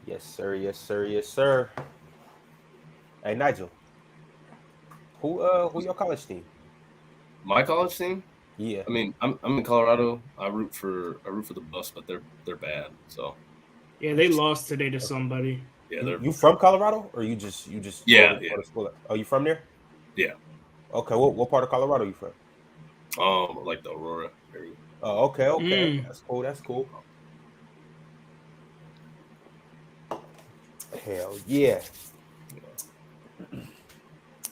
Yes, sir. Yes, sir. Yes, sir. Hey, Nigel, who your college team? My college team. Yeah. I mean, I'm in Colorado. I root for the Buffs, but they're bad. So Yeah, they just lost today to Okay. somebody. yeah, You from Colorado, or you just go yeah, to yeah, go to school? Oh, you from there? yeah. Okay. What part of Colorado you from? Like the Aurora area. Oh, okay. Okay. Mm. That's cool. That's cool. Hell yeah.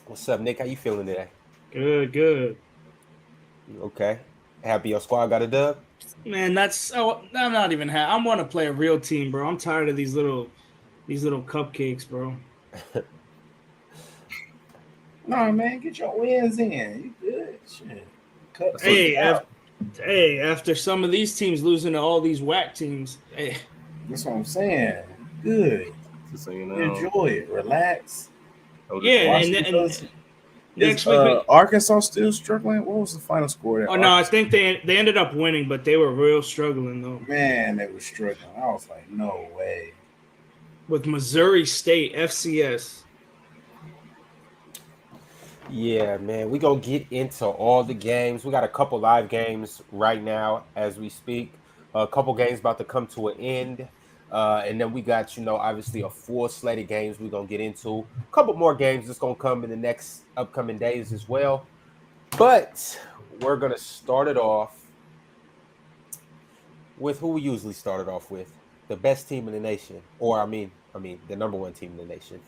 What's up, Nick? How you feeling today? Good, good. Okay. Happy your squad got a dub? Man, that's I'm not even I want to play a real team, bro. I'm tired of these little cupcakes, bro. No, man, get your wins in. You good? Shit. That's what. Cupcake Hey, out. after some of these teams losing to all these whack teams, hey, That's what I'm saying. Good. Just so you know, Enjoy it. Relax. Notre yeah, Dame. Watch and, the and fellas. Is next week Arkansas still struggling? What was the final score that oh no, I Arkansas? think they ended up winning, but they were real struggling though Man, they were struggling. I was like, no way. with Missouri State FCS. Yeah, man. We gonna get into all the games. We got a couple live games right now as we speak. A couple games about to come to an end. And then we got, obviously a full slate of games we're gonna get into. A couple more games that's gonna come in the next upcoming days as well. But we're gonna start it off with who we usually started off with. The best team in the nation. Or I mean the number one team in the nation,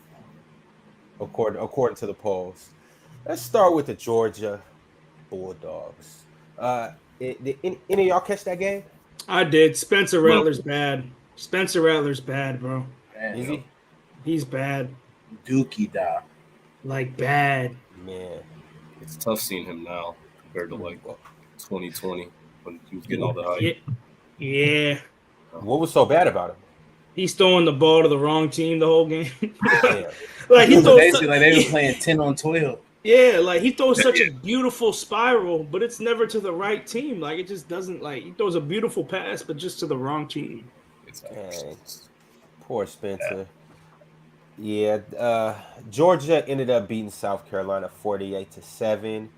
according to the polls. Let's start with the Georgia Bulldogs. Did any of y'all catch that game? I did. Spencer Little Rattler's bad. Spencer Rattler's bad, bro. Man, Is you know, he? He's bad, Dookie da. like bad. Man. it's tough seeing him now compared to like What 2020 when he was getting all the hype. Yeah, yeah. was so bad about him? He's throwing the ball to the wrong team the whole game. Damn. like It he was throws, basically like they were playing 10 on 12. yeah, like he throws Yeah, such yeah, a beautiful spiral, but it's never to the right team. Like it just doesn't like he throws a beautiful pass, but just to the wrong team. exactly. Dang. Poor Spencer. Yeah, Georgia ended up beating South Carolina 48-7.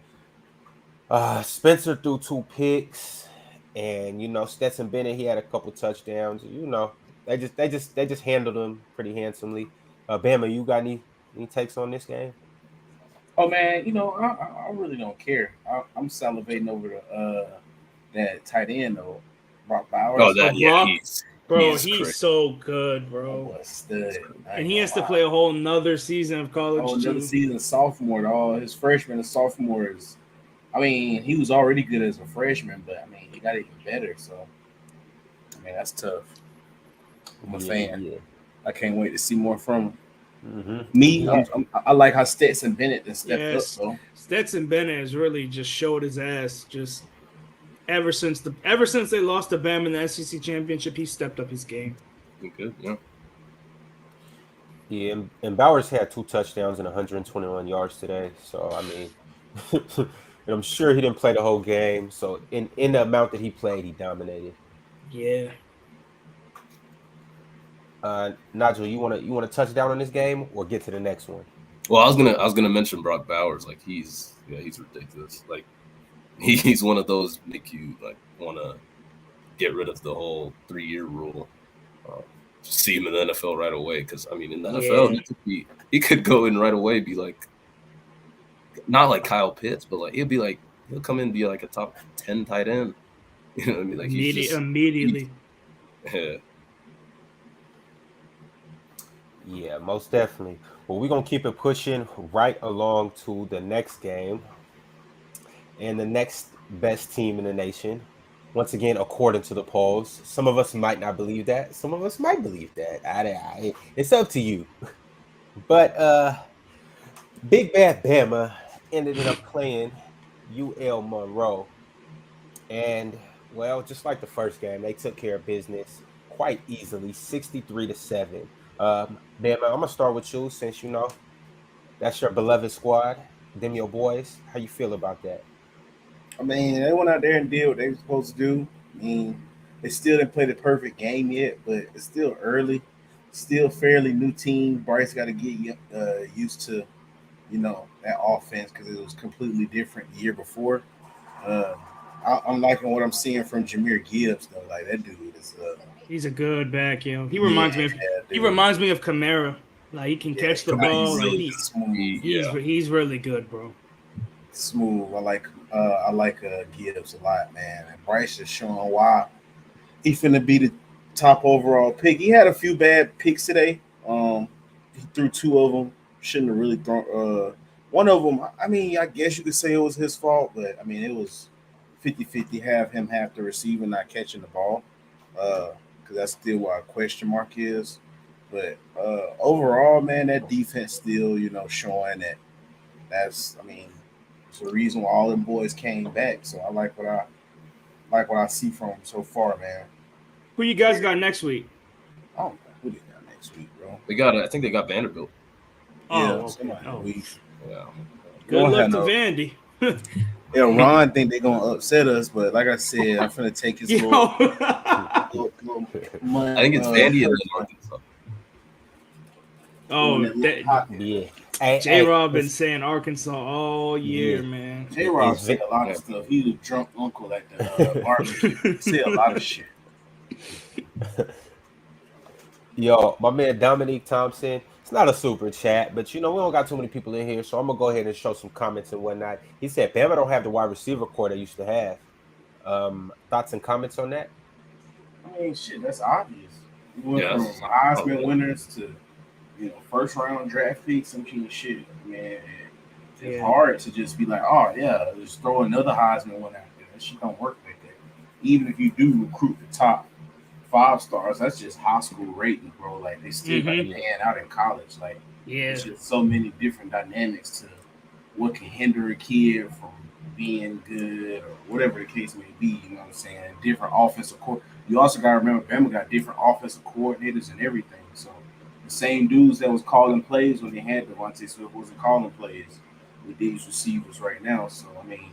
Spencer threw two picks, and Stetson Bennett, he had a couple touchdowns. They just handled him pretty handsomely. Bama, you got any takes on this game? Oh man, I really don't care. I'm salivating over that tight end though, Brock Oh, Bowers. Oh, that yeah, Brock, he's bro, he's he's crazy. so good, That bro. boy stud. I And ain't he gonna has to lie. play a whole nother season of Oh, college another too. season sophomore. All his freshman and sophomores. I mean, he was already good as a freshman, but I mean, he got even better. So, I mean, that's tough. I'm a Yeah, fan. yeah. I can't wait to see more from him. Me, Yeah. I like how Stetson Bennett then stepped up Yes, though. Stetson Bennett has really just showed his ass. Just ever since they lost to Bam in the SEC championship, he stepped up his game. Good, yeah. Yeah, and Bowers had two touchdowns and 121 yards today. So I mean, and I'm sure he didn't play the whole game. So in the amount that he played, he dominated. Yeah. Nigel, you wanna touch down on this game or get to the next one? Well, I was gonna mention Brock Bowers. Like he's ridiculous. Like he's one of those make you like want to get rid of the whole 3 year rule. Uh, just see him in the NFL right away. Because I mean, in the NFL, Yeah. he could go in right away, be like not like Kyle Pitts, but like he'll come in and be like a top 10 tight end. You know what I mean? Like he, Immediately. yeah, Yeah, most definitely. Well, we're gonna keep it pushing right along to the next game and the next best team in the nation. Once again, according to the polls, some of us might not believe that. Some of us might believe that. It's up to you. But Big Bad Bama ended up playing UL Monroe, and well, just like the first game, they took care of business quite easily, 63-7. Bama, I'm gonna start with you since that's your beloved squad, them your boys. How you feel about that? I mean, they went out there and did what they were supposed to do. I mean, they still didn't play the perfect game yet, but it's still early. still fairly new team. Bryce got to get used to, that offense because it was completely different the year before. I'm liking what I'm seeing from Jahmyr Gibbs though. Like that dude is. He's a good back, yo. He Yeah, reminds me of dude. Kamara. Like he can catch the He's ball. Like really smooth. he's really good, bro. Smooth. I like Gibbs a lot, man. And Bryce is showing why he finna be the top overall pick. He had a few bad picks today. He threw 2 of them. Shouldn't have really thrown. One of them, I mean, I guess you could say it was his fault, but I mean, it was 50-50. Have him have the receiver not catching the ball, because that's still why a question mark is. But overall, man, that defense still, showing that. I mean, it's the reason why all them boys came back. So I like what I see from them so far, man. Who you guys got next week? I don't know who they got next week, bro. I think they got Vanderbilt. Week. Yeah. Good luck to Vandy. Yeah, Ron think they're gonna upset us, but like I said, I'm finna take his little money. I think it's Vandy and then Arkansas. J-Rob been saying Arkansas all year, man. J-Rob said a lot of stuff. He was a drunk uncle at the barbecue. He said a lot of shit. Yo, my man Dominique Thompson. It's not a super chat, but we don't got too many people in here, so I'm gonna go ahead and show some comments and whatnot. He said Bama don't have the wide receiver core they used to have. Thoughts and comments on that? I mean, shit, that's obvious. We went from Heisman winners to first round draft picks, some kind of shit. Man, it's hard to just be like, oh yeah, just throw another Heisman one out there. That shit don't work like that. Even if you do recruit the top 5 stars, that's just high school rating, bro. Like they still got paying out in college. Like there's just so many different dynamics to what can hinder a kid from being good or whatever the case may be. You know what I'm saying? Different offensive court. You also got to remember, Bama got different offensive coordinators and everything. So the same dudes that was calling plays when they had Devontae Smith wasn't calling plays with these receivers right now. So I mean,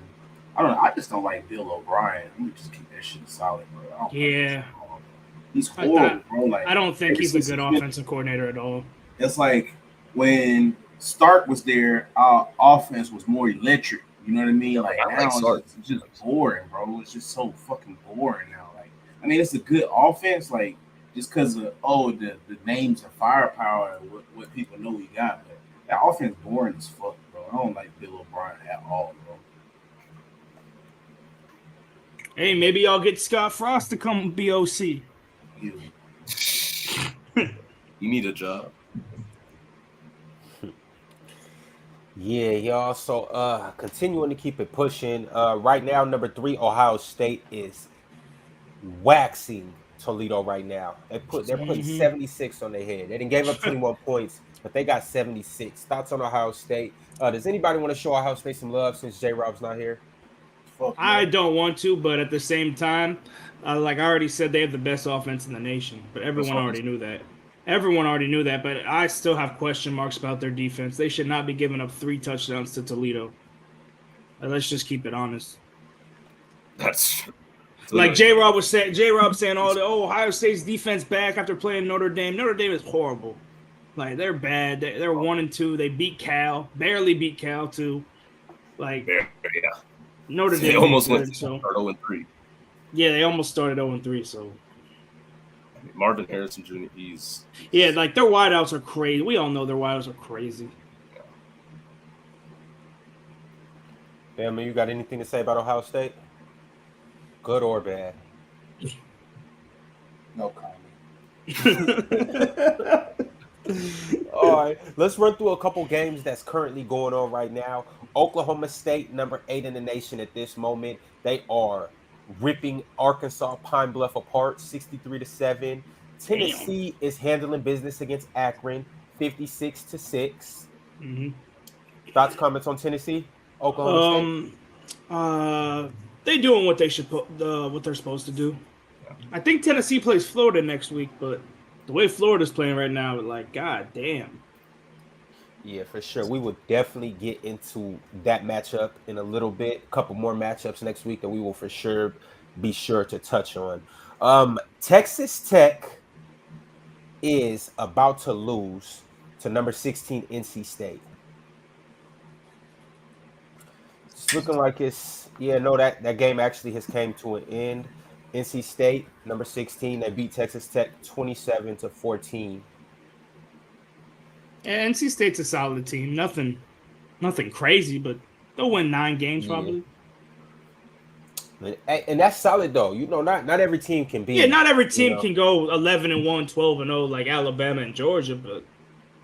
I don't know. I just don't like Bill O'Brien. Let me just keep that shit solid, bro. He's horrible, bro. Like, I don't think he's a good offensive coordinator at all. It's like when Stark was there, our offense was more electric. You know what I mean? Like now it's just boring, bro. It's just so fucking boring now. Like, I mean, it's a good offense, like just because of the names and firepower and what people know we got. But that offense boring as fuck, bro. I don't like Bill O'Brien at all, bro. Hey, maybe y'all get Scott Frost to come be OC. You need a job. Yeah, y'all. So continuing to keep it pushing. Right now, number 3, Ohio State is waxing Toledo right now. They're putting 76 on their head. They didn't give up 21 points, but they got 76. Thoughts on Ohio State? Does anybody want to show Ohio State some love since J-Rob's not here? I don't want to, but at the same time, like I already said, they have the best offense in the nation. But everyone already knew that. But I still have question marks about their defense. They should not be giving up 3 touchdowns to Toledo. Let's just keep it honest. That's true. Like J-Rob saying, Ohio State's defense back after playing Notre Dame. Notre Dame is horrible. Like they're bad. They're 1-2. They beat Cal, barely beat Cal too. Like Notre Dame. They almost went 0-3. Yeah, they almost started 0-3. So Marvin Harrison Jr. Like their wideouts are crazy. We all know their wideouts are crazy. Bama, you got anything to say about Ohio State? Good or bad? No comment. All right, let's run through a couple games that's currently going on right now. Oklahoma State, number 8 in the nation at this moment. They are ripping Arkansas Pine Bluff apart, 63-7. Tennessee is handling business against Akron, 56-6. Thoughts, comments on Tennessee, Oklahoma State? They doing what they should what they're supposed to do. I think Tennessee plays Florida next week, but the way Florida's playing right now, like, god damn. Yeah, for sure. We will definitely get into that matchup in a little bit. A couple more matchups next week that we will for sure be sure to touch on. Texas Tech is about to lose to number 16 NC State. It's looking like that game actually has came to an end. NC State, number 16, they beat Texas Tech 27-14. Yeah, NC State's a solid team. Nothing crazy, but they'll win 9 games probably. And that's solid though. Not every team can be. Yeah, not every team can go 11-1, 12-0 like Alabama and Georgia, but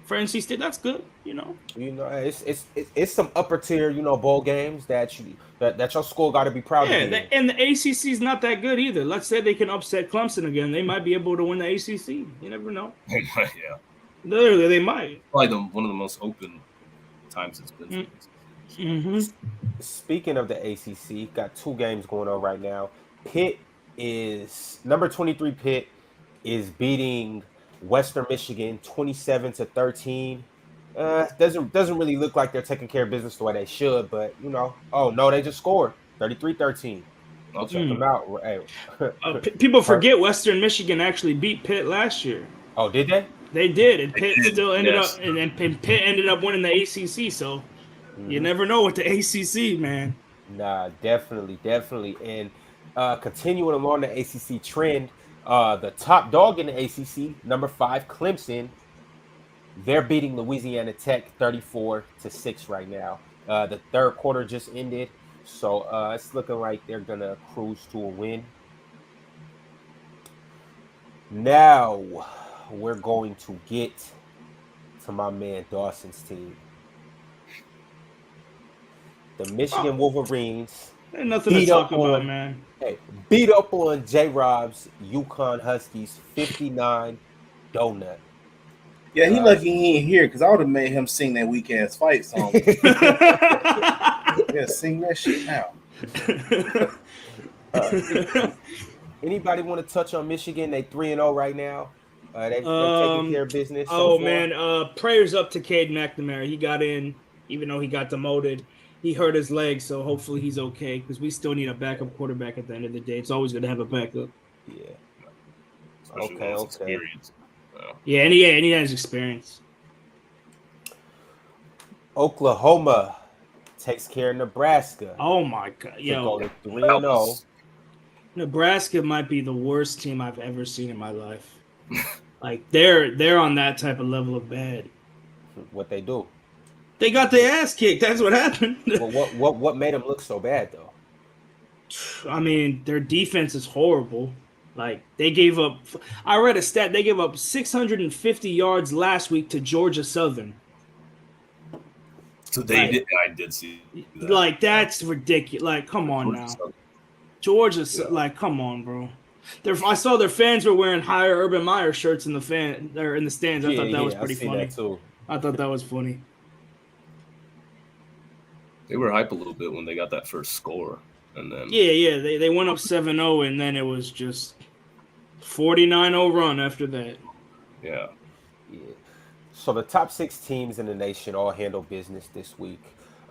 for NC State, that's good. It's some upper tier, bowl games that your school got to be proud of. Yeah, and the ACC is not that good either. Let's say they can upset Clemson again, they might be able to win the ACC. You never know. Yeah, literally, they might. Probably one of the most open times it's been. Mm-hmm. Speaking of the ACC, got 2 games going on right now. Number 23 Pitt is beating Western Michigan 27-13. Doesn't really look like they're taking care of business the way they should, but oh no, they just scored 33-13. I'll check them out. Hey. People forget Western Michigan actually beat Pitt last year. Oh, did they? They did, and Pitt still ended up, and Pitt ended up winning the ACC. So you never know with the ACC, man. Nah, definitely, and continuing along the ACC trend, the top dog in the ACC, number 5 Clemson, they're beating Louisiana Tech 34-6 right now. The third quarter just ended, so it's looking like they're gonna cruise to a win. Now we're going to get to my man Dawson's team. The Michigan Wolverines. Ain't nothing to talk about, man. Hey, beat up on J-Rob's UConn Huskies 59 donut. Yeah, he lucky he ain't here because I would have made him sing that weak ass fight song. Yeah, sing that shit now. Anybody want to touch on Michigan? They 3-0 right now. They're taking care of business. Prayers up to Cade McNamara. He got in, even though he got demoted. He hurt his leg, so hopefully he's okay because we still need a backup quarterback at the end of the day. It's always good to have a backup. Yeah. Okay. Yeah, and he has experience. Oklahoma takes care of Nebraska. Oh my God, yo, 3-0. Nebraska might be the worst team I've ever seen in my life. Like they're on that type of level of bad. What they do? They got their ass kicked. That's what happened. Well, what made them look so bad though? I mean, their defense is horrible. Like they gave up. I read a stat. They gave up 650 yards last week to Georgia Southern. So they did. I did see that. Like that's ridiculous. Like, come on now, Georgia. Yeah. Like, come on, bro. I saw their fans were wearing higher Urban Meyer shirts in the stands. I thought that was pretty funny. I thought that was funny. They were hype a little bit when they got that first score, and then they went up 7-0, and then it was just 49-0 run after that. Yeah. So the top 6 teams in the nation all handle business this week.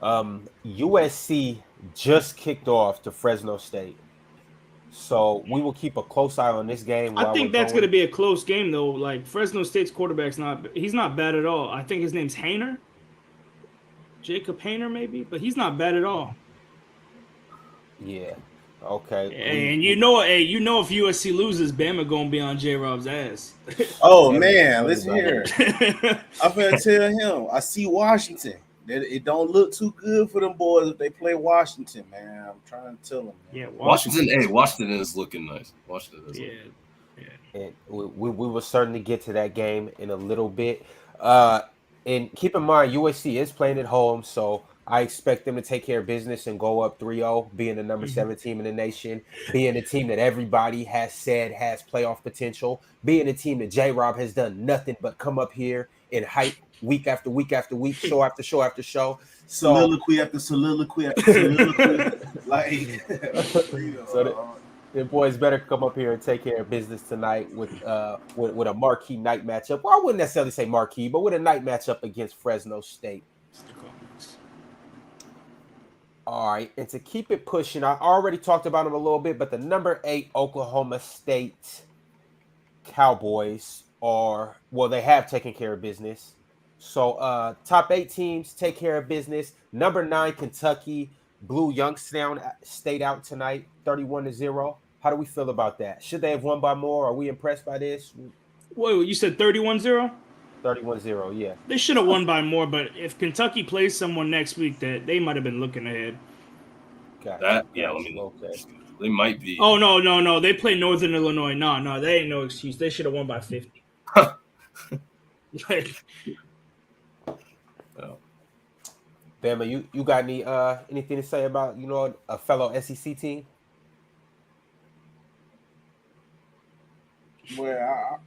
USC just kicked off to Fresno State. So we will keep a close eye on this game. I think that's going to be a close game, though. Like, Fresno State's quarterback's he's not bad at all. I think his name's Haener. Jacob Haener, maybe, but he's not bad at all. Yeah. Okay. And you know if USC loses, Bama gonna be on J-Rob's ass. Oh man, listen here. I'm gonna tell him. I see Washington. It don't look too good for them boys if they play Washington, man. I'm trying to tell them. Man. Yeah, Washington is looking nice. Washington is. Yeah. And we will certainly get to that game in a little bit. And keep in mind, USC is playing at home, so I expect them to take care of business and go up 3-0, being the number 7 team in the nation, being a team that everybody has said has playoff potential, being a team that J-Rob has done nothing but come up here and hype week after week after week, show after show after show. Soliloquy after soliloquy after soliloquy. The boys better come up here and take care of business tonight with a marquee night matchup. Well, I wouldn't necessarily say marquee, but with a night matchup against Fresno State. All right, and to keep it pushing, I already talked about them a little bit, but the number 8 Oklahoma State Cowboys they have taken care of business. So top 8 teams take care of business. Number 9, Kentucky blew Youngstown State out tonight, 31-0. How do we feel about that? Should they have won by more? Are we impressed by this? Wait, you said 31-0? 31-0, yeah. They should have won by more, but if Kentucky plays someone next week, that they might have been looking ahead. Gotcha. Okay. They might be. Oh no! They play Northern Illinois. No, they ain't no excuse. They should have won by 50. Oh. Bama, you got anything to say about a fellow SEC team? Well,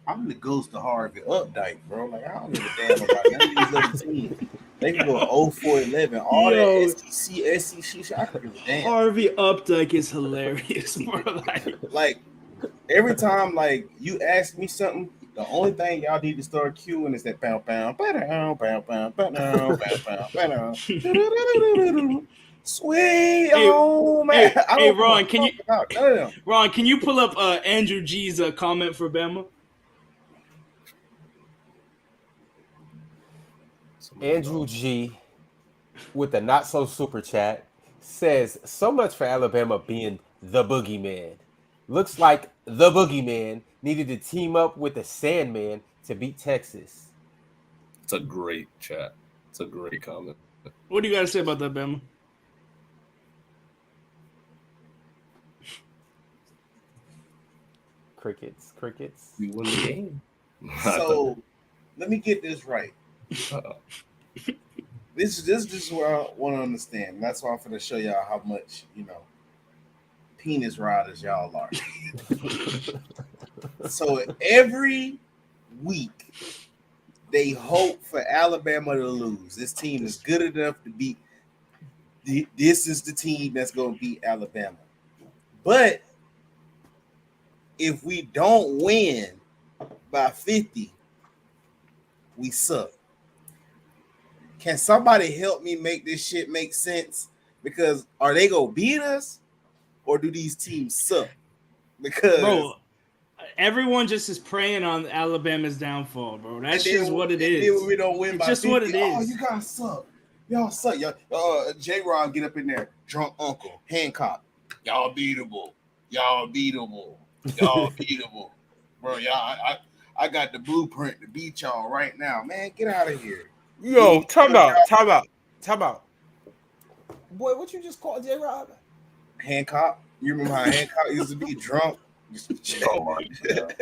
I'm the ghost of Harvey Updike, bro. Like, I don't give a damn about none of these other teams. They can go 0-4-11. All that SEC shit, I don't give a damn. Harvey Updike is hilarious, bro. Like every time, like, you ask me something, the only thing y'all need to start queuing is that pow pow pow pow pow pow. Sweet home. Hey, Ron, can you pull up Andrew G's comment for Bama? Andrew G with the not so super chat says, so much for Alabama being the boogeyman. Looks like the boogeyman needed to team up with the Sandman to beat Texas. It's a great chat. It's a great comment. What do you got to say about that, Bama? Crickets. We won the game. So let me get this right. This is what I want to understand. That's why I'm going to show y'all how much, penis riders y'all are. So every week, they hope for Alabama to lose. This team is good enough to beat. This is the team that's going to beat Alabama. But if we don't win by 50, we suck. Can somebody help me make this shit make sense? Because are they gonna beat us, or do these teams suck? Because bro, everyone just is preying on Alabama's downfall, bro. That's just what it is. Then we don't win by just 50. What it is. Oh, you guys suck. Y'all suck. Y'all, J-Rod get up in there. Drunk uncle. Hancock. Y'all beatable. Bro, y'all, I got the blueprint to beat y'all right now. Man, get out of here. Yo, time out. Boy, what you just called J-Rob? Hancock. You remember how Hancock used to be drunk? Oh my God.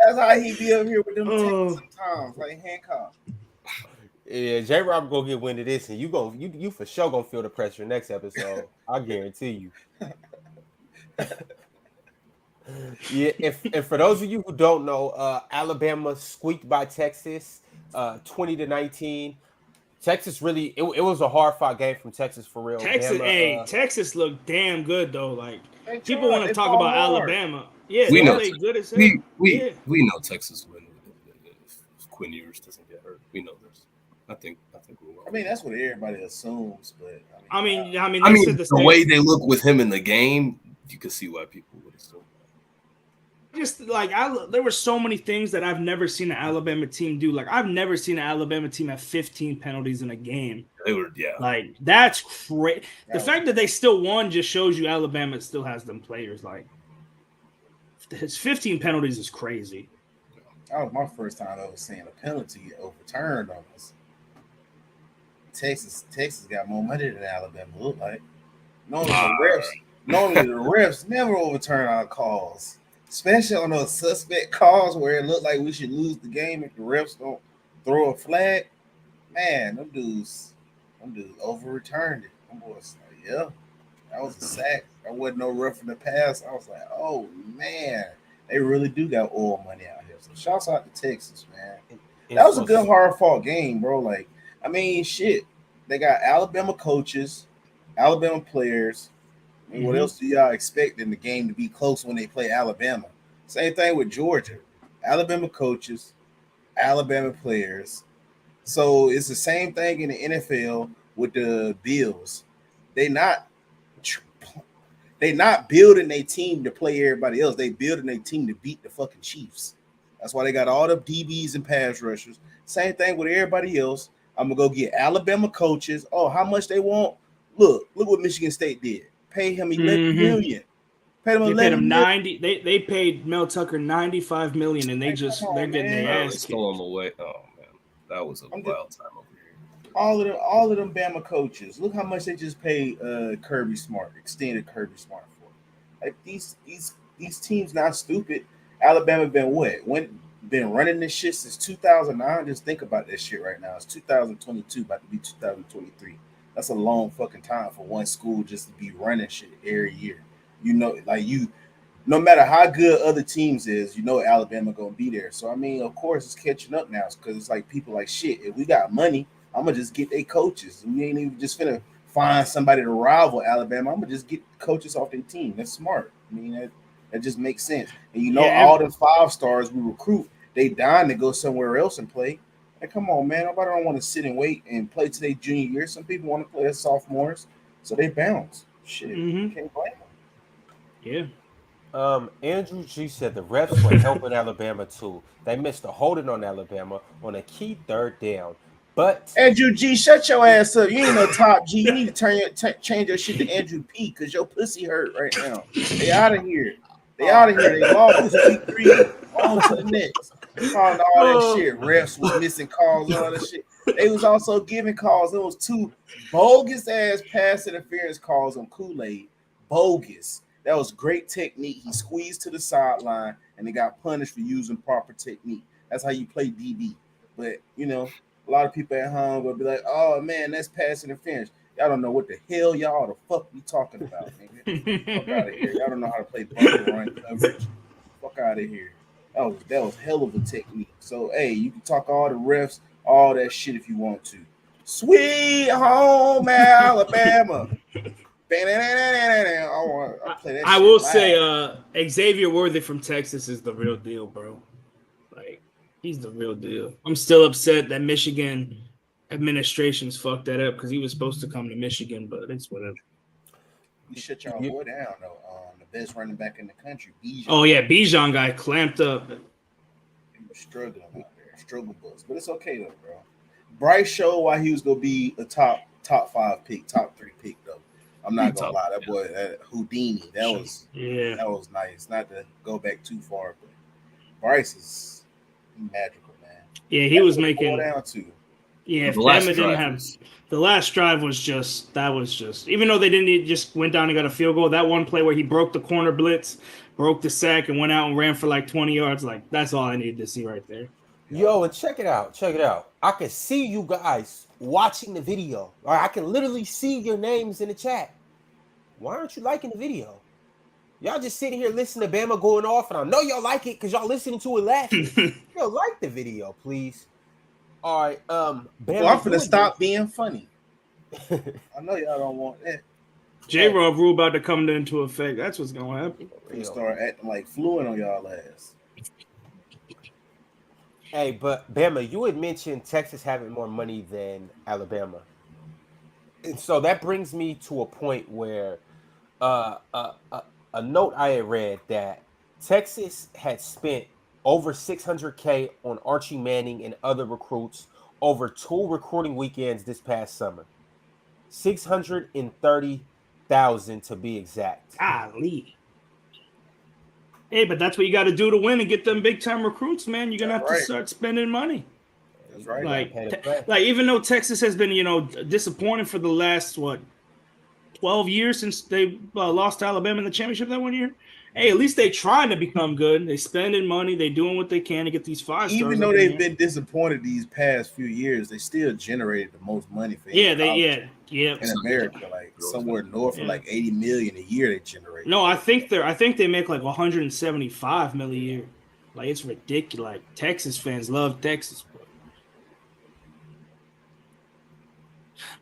That's how he be up here with them sometimes, like Hancock. Yeah, J-Rob gonna get wind of this, and you for sure gonna feel the pressure next episode. I guarantee you. Yeah, and for those of you who don't know, Alabama squeaked by Texas, 20-19. Texas really, it was a hard fought game from Texas for real. Texas looked damn good though. Like people want to talk about hard. Alabama. Yeah, we they know played good as hell. We know Texas win if Quinn Ewers doesn't get hurt. We know this. I think we will. I mean, that's what everybody assumes, but I mean, the way they look with him in the game, you can see why people would assume. Just like there were so many things that I've never seen an Alabama team do. Like I've never seen an Alabama team have 15 penalties in a game. They were, like that's crazy. The fact that they still won just shows you Alabama still has them players. Like his 15 penalties is crazy. That was my first time ever seeing a penalty get overturned on us. Texas got more money than Alabama. Look like normally the refs never overturn our calls. Especially on those suspect calls where it looked like we should lose the game if the refs don't throw a flag. Man, them dudes overturned it. Them boys like, yeah, that was a sack. That wasn't no rough in the pass. I was like, oh man, they really do got oil money out here. So shouts out to Texas, man. That was a good hard fought game, bro. Like, I mean, shit. They got Alabama coaches, Alabama players. I mean, what else do y'all expect in the game to be close when they play Alabama? Same thing with Georgia. Alabama coaches, Alabama players. So it's the same thing in the NFL with the Bills. They not They not building a team to play everybody else. They building a team to beat the fucking Chiefs. That's why they got all the DBs and pass rushers. Same thing with everybody else. I'm gonna go get Alabama coaches. Oh, how much they want? Look what Michigan State did. Pay him $11 million. Paid him They $11 paid him million. 90. They paid Mel Tucker $95 million, and they're getting their ass kicked. Stole him away. Oh man, that was a wild time over here. All of them Bama coaches. Look how much they just paid Kirby Smart, extended Kirby Smart for. Like these teams not stupid. Alabama been running this shit since 2009. Just think about that shit right now. It's 2022, about to be 2023. That's a long fucking time for one school just to be running shit every year. You know, no matter how good other teams is, you know Alabama gonna be there. So I mean, of course, it's catching up now because it's like people like shit. If we got money, I'm gonna just get their coaches. We ain't even just finna find somebody to rival Alabama. I'm gonna just get coaches off their team. That's smart. I mean, that just makes sense. And you know, all the 5-stars we recruit, they dying to go somewhere else and play. Like, come on, man. Nobody don't want to sit and wait and play to their junior year. Some people want to play as sophomores, so they bounce. Shit, can't blame them. Yeah. Andrew G said the refs were helping Alabama too. They missed a holding on Alabama on a key third down. But Andrew G, shut your ass up. You ain't no top G. You need to change your shit to Andrew P because your pussy hurt right now. They out of here. They lost week 3. On to the next. Found all that shit. Refs was missing calls, all that shit. They was also giving calls. There was 2 bogus ass pass interference calls on Kool-Aid. Bogus. That was great technique. He squeezed to the sideline and they got punished for using proper technique. That's how you play DB. But you know, a lot of people at home will be like, "Oh man, that's pass interference." Y'all don't know what the hell y'all the fuck we talking about, nigga. Fuck out of here. Y'all don't know how to play bumper run coverage. Fuck out of here. That was hell of a technique. So hey, you can talk all the refs, all that shit if you want to. Sweet home Alabama. I will say Xavier Worthy from Texas is the real deal, bro. Like, he's the real deal. I'm still upset that Michigan administration's fucked that up because he was supposed to come to Michigan, but it's whatever. You shut y'all boy down though. The best running back in the country, Bijan. Oh yeah, Bijan guy clamped up. He was struggling out there, struggle bus, but it's okay though, bro. Bryce showed why he was gonna be a top 5 pick, top 3 pick though. I'm not gonna lie, that boy, that Houdini, that was nice. Not to go back too far, but Bryce is magical, man. Yeah, he was making down too. Yeah, if Bama didn't have the last drive was just even though they didn't just went down and got a field goal, that one play where he broke the corner blitz, broke the sack, and went out and ran for like 20 yards, like that's all I needed to see right there. Yo, and check it out. I can see you guys watching the video. Or I can literally see your names in the chat. Why aren't you liking the video? Y'all just sitting here listening to Bama going off, and I know y'all like it because y'all listening to it laughing. Yo, like the video, please. All right, Bama. Well, I'm finna stop being funny. I know y'all don't want that. J-Rob rule about to come into effect. That's what's gonna happen. They start acting like fluent on y'all ass. Hey, but Bama, you had mentioned Texas having more money than Alabama. And so that brings me to a point where a note I had read that Texas had spent over $600K on Archie Manning and other recruits over 2 recruiting weekends this past summer. $630,000 to be exact. Golly. Hey, but that's what you got to do to win and get them big time recruits, man. You're gonna have to start spending money. That's right. Like even though Texas has been, disappointing for the last 12 years since they lost to Alabama in the championship that one year. Hey, at least they trying to become good. They spending money. They doing what they can to get these 5 stars. Even though they've been disappointed these past few years, they still generated the most money for in America, like somewhere north of like $80 million a year they generate. No, I think they make like $175 million a year. Like it's ridiculous. Like Texas fans love Texas. Bro.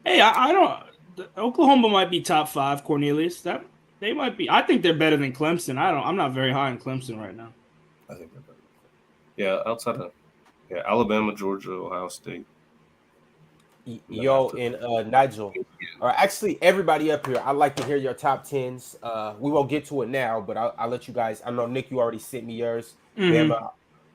Hey, I don't. Oklahoma might be top 5. Cornelius, that they might be. I think they're better than Clemson. I'm not very high on Clemson right now. I think they're better. Yeah, outside of Alabama, Georgia, Ohio State. Yo, and Nigel, All right, actually, everybody up here, I'd like to hear your top 10s. We won't get to it now, but I'll let you guys. I know, Nick, you already sent me yours. Mhm. Bama,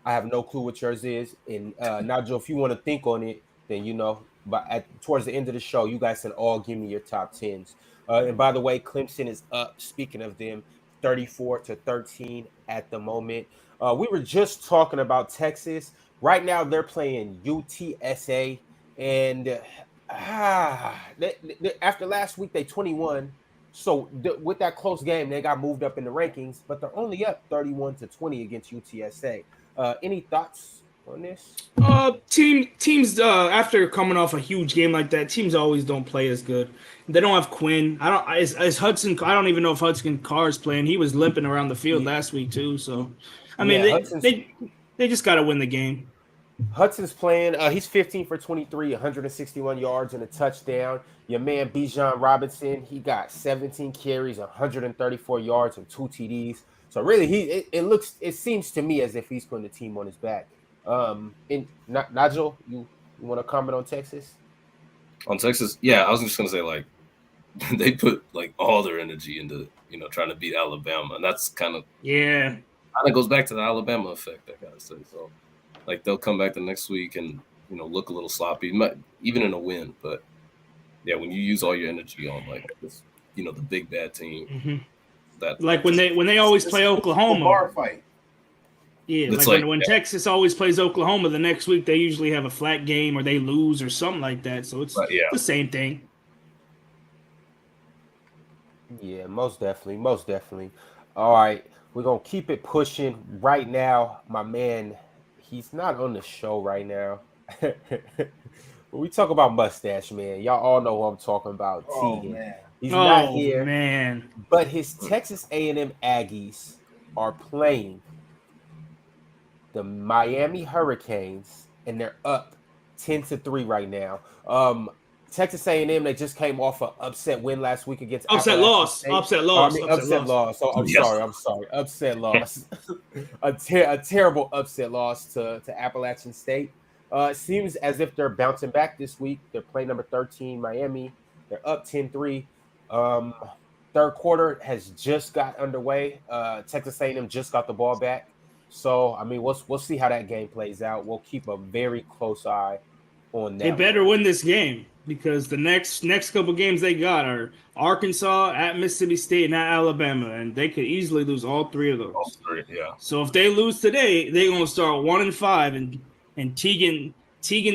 I have no clue what yours is. And Nigel, if you want to think on it, then, but towards the end of the show, you guys can all give me your top 10s. And by the way, Clemson is up, speaking of them, 34-13 at the moment. We were just talking about Texas. Right now, they're playing UTSA. And after last week, they 21. So with that close game, they got moved up in the rankings, but they're only up 31-20 against UTSA. Any thoughts on this? Teams after coming off a huge game like that, teams always don't play as good. They don't have Quinn. Is Hudson. I don't even know if Hudson Carr's playing. He was limping around the field last week too. So, I mean, they just got to win the game. Hudson's playing. He's 15 for 23, 161 yards and a touchdown. Your man Bijan Robinson, he got 17 carries, 134 yards and 2 TDs. So really, it seems to me as if he's putting the team on his back. Nigel, you want to comment on Texas? On Texas, yeah, I was just gonna say like they put like all their energy into trying to beat Alabama, and that's kind of goes back to the Alabama effect, I gotta say. So like they'll come back the next week and look a little sloppy, even in a win. But yeah, when you use all your energy on like this, the big bad team, that like when they always play Oklahoma. Bar fight. Yeah, like when Texas always plays Oklahoma, the next week they usually have a flat game or they lose or something like that. So it's the same thing. Yeah, most definitely. All right, we're going to keep it pushing right now. My man, he's not on the show right now. When we talk about Mustache Man, y'all all know who I'm talking about. Tegan. Man. He's not here, man. But his Texas A&M Aggies are playing the Miami Hurricanes, and they're up 10-3 right now. Texas A&M, they just came off an upset win last week against upset loss. So I'm sorry. Upset loss. a terrible upset loss to Appalachian State. It seems as if they're bouncing back this week. They're playing number 13, Miami. They're up 10-3. Third quarter has just got underway. Texas A&M just got the ball back. So, I mean, we'll see how that game plays out. We'll keep a very close eye on that. They better win this game because the next couple games they got are Arkansas, at Mississippi State, and at Alabama, and they could easily lose all three of those. All three, yeah. So if they lose today, they're going to start 1-5, and Tegan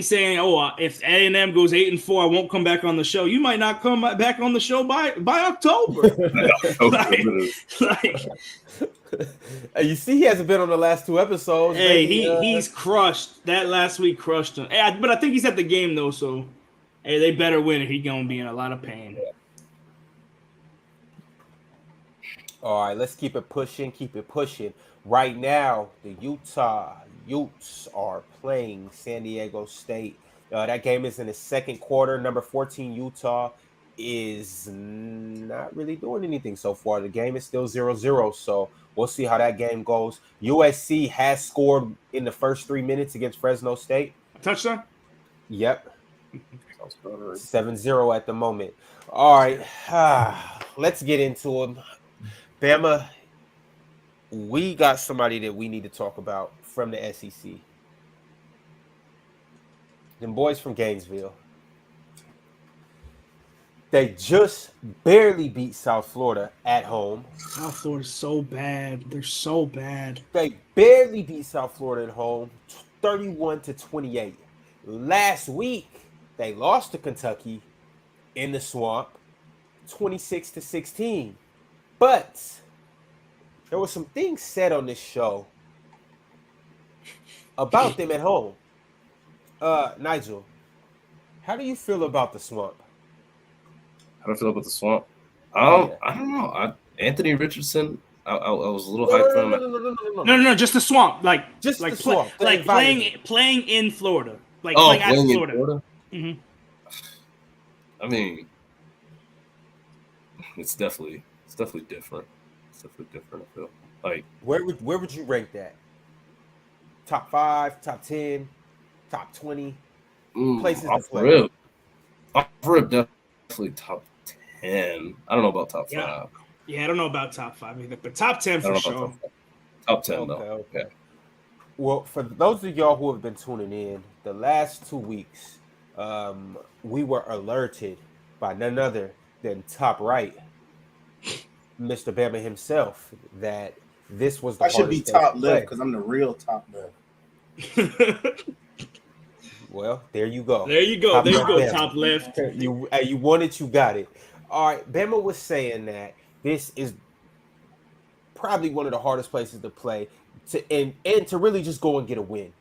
saying, "Oh, if A&M goes 8-4, I won't come back on the show." You might not come back on the show by October. You see, he hasn't been on the last 2 episodes. Hey, he's crushed. That last week crushed him. Hey, but I think he's at the game though, so hey, they better win if he's gonna be in a lot of pain. All right, let's keep it pushing. Right now, the Utah Utes are playing San Diego State. That game is in the second quarter. Number 14, Utah, is not really doing anything so far. The game is still 0-0, so we'll see how that game goes. USC has scored in the first 3 minutes against Fresno State. Touchdown? Yep. 7-0 at the moment. All right, let's get into them. Bama, we got somebody that we need to talk about from the SEC. Them boys from Gainesville. They just barely beat South Florida at home. South Florida's so bad. They're so bad. They barely beat South Florida at home, 31-28. Last week, they lost to Kentucky in the swamp, 26-16. But there were some things said on this show about them at home. Nigel, how do you feel about the swamp? How do I feel about the swamp? I don't know. Anthony Richardson, I was a little hyped for him. No, just the swamp. Just the swamp. Playing in Florida. Playing in Florida? Mm-hmm. I mean, it's definitely different. It's definitely different, I feel. Like, where would you rank that? Top 5, top 10, top 20 places to play. Off rip, definitely definitely top 10. I don't know about top 5. Yeah, I don't know about top 5 either, but top 10 for sure. Top 10 Okay, though. okay. Yeah. Well, for those of y'all who have been tuning in, the last 2 weeks, we were alerted by none other than Top Right, Mr. Bama himself, that this was the I should be hardest place top to left play. because I'm the real top left. Well, there you go. There you go. Top There you left go. Bama. Top left. You won it, you got it. All right, Bama was saying that this is probably one of the hardest places to play and to really just go and get a win.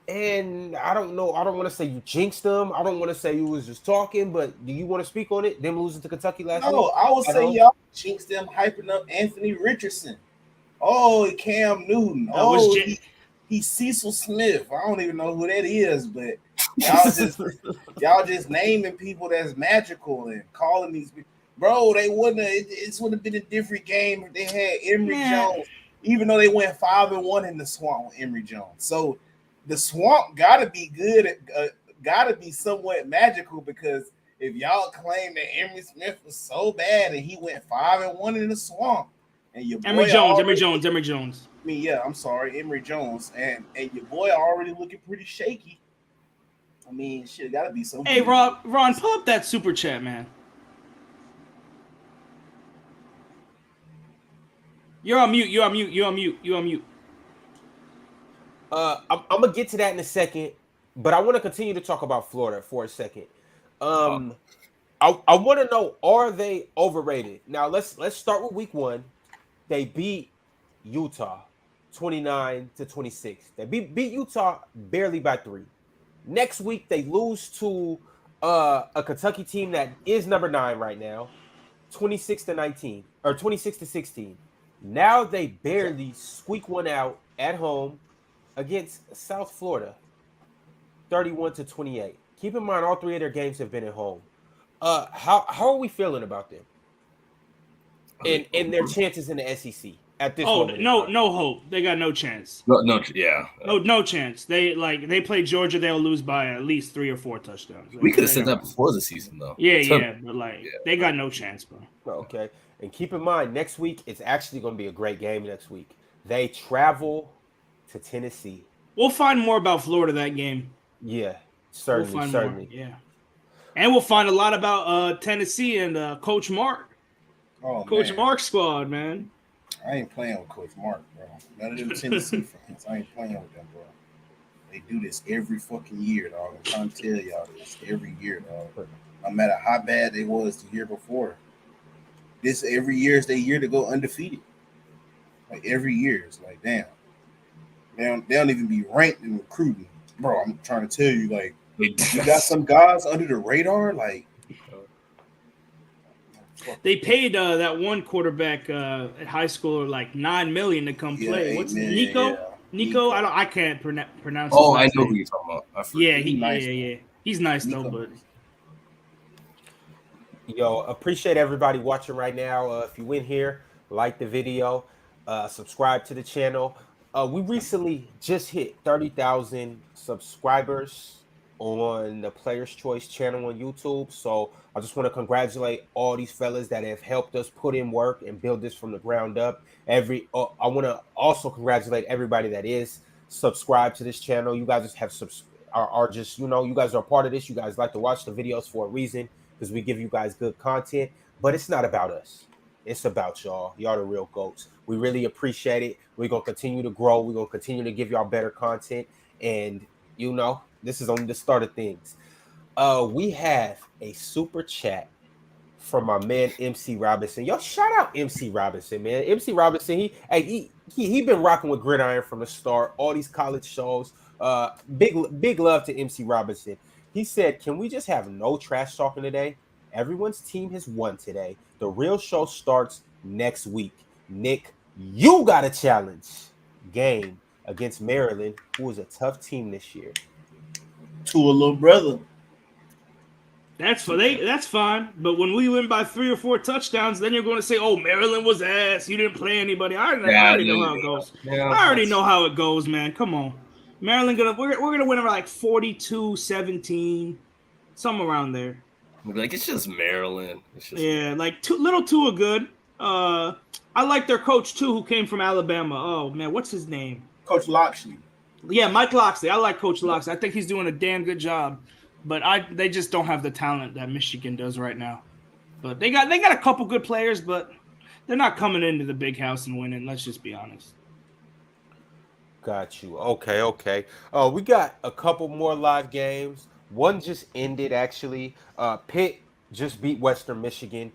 And I don't know. I don't want to say you jinxed them. I don't want to say you was just talking. But do you want to speak on it? Them losing to Kentucky last week? No, I would say y'all jinxed them hyping up Anthony Richardson. Oh, Cam Newton. Oh, he's Cecil Smith. I don't even know who that is, but y'all just naming people that's magical and calling these people. Bro, they wouldn't have. It would have been a different game if they had Emory Jones, even though they went 5-1 in the swamp with Emory Jones. So the swamp gotta be good, gotta be somewhat magical, because if y'all claim that Emory Smith was so bad and he went 5-1 in the swamp, and your boy Emory Jones. I mean, yeah, I'm sorry, Emory Jones, and your boy already looking pretty shaky. I mean, shit, gotta be something. Hey, Ron, pull up that super chat, man. You're on mute. I'm gonna get to that in a second, but I want to continue to talk about Florida for a second. I want to know, are they overrated? Now let's start with week 1. They beat Utah 29-26. They beat Utah barely by 3. Next week they lose to a Kentucky team that is number 9 right now, 26-19 or 26-16. Now they barely squeak one out at home against South Florida, 31-28. Keep in mind, all 3 of their games have been at home. How are we feeling about them and their chances in the SEC at this moment? No hope. They got no chance. No chance. They play Georgia, they'll lose by at least 3 or 4 touchdowns. We could have said that before the season, though. But they got no chance, bro. Okay, and keep in mind, next week it's actually going to be a great game. Next week they travel to Tennessee. We'll find more about Florida that game. Yeah, certainly. Yeah, and we'll find a lot about Tennessee and Coach Mark. Coach Mark's squad, man. I ain't playing with Coach Mark, bro. None of them Tennessee fans. I ain't playing with them, bro. They do this every fucking year, dog. I'm trying to tell y'all this every year, dog. No matter how bad they was the year before. This every year is their year to go undefeated. Like every year, it's like, damn. They don't even be ranked in recruiting, bro. I'm trying to tell you, like, you got some guys under the radar, like. They paid that one quarterback at high school like $9 million to come play. What's Nico? Yeah. Nico? I can't pronounce. Oh, I know who you're talking about. He's nice though, but. Yo, appreciate everybody watching right now. If you went here, like the video, subscribe to the channel. We recently just hit 30,000 subscribers on the Players Choice channel on YouTube. So I just want to congratulate all these fellas that have helped us put in work and build this from the ground up. I want to also congratulate everybody that is subscribed to this channel. You guys just are just, you guys are a part of this. You guys like to watch the videos for a reason, because we give you guys good content. But it's not about us. It's about y'all. Y'all the real GOATs. We really appreciate it. We're going to continue to grow. We're going to continue to give y'all better content. And, this is only the start of things. We have a super chat from my man MC Robinson. Yo, shout out MC Robinson, man. MC Robinson, he been rocking with Gridiron from the start. All these college shows. Big love to MC Robinson. He said, "Can we just have no trash talking today? Everyone's team has won today. The real show starts next week. Nick, you got a challenge game against Maryland, who is a tough team this year." To a little brother. That's fine. But when we win by 3 or 4 touchdowns, then you're going to say, "Oh, Maryland was ass. You didn't play anybody." I already know how it goes. Yeah, I already know how it goes, man. Come on, Maryland we're gonna win like 42-17, somewhere around there. Like, it's just Maryland. It's just like little Tua good. I like their coach too, who came from Alabama. Oh man, what's his name? Coach Loxley. Yeah, Mike Loxley. I like Coach Loxley. I think he's doing a damn good job. But they just don't have the talent that Michigan does right now. But they got a couple good players, but they're not coming into the big house and winning. Let's just be honest. Got you. Okay. We got a couple more live games. One just ended actually. Pitt just beat Western Michigan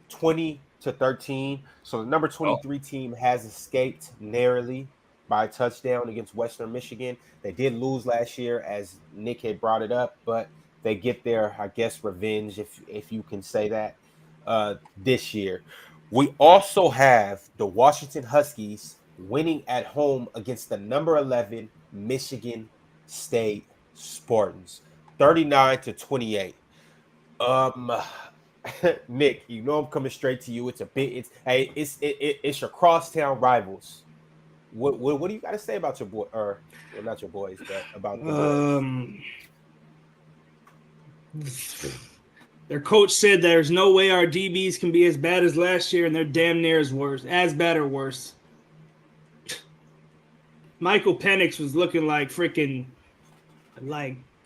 20-13. So the number 23 team has escaped narrowly by a touchdown against Western Michigan. They did lose last year, as Nick had brought it up, but they get their, I guess, revenge, if you can say that, this year. We also have the Washington Huskies winning at home against the number 11 Michigan State Spartans, 39-28. Nick, you know I'm coming straight to you. It's your crosstown rivals. What do you got to say about your boy, or well, not your boys, but about the boys? Their coach said there's no way our DBs can be as bad as last year, and they're damn near as bad or worse. Michael Penix was looking like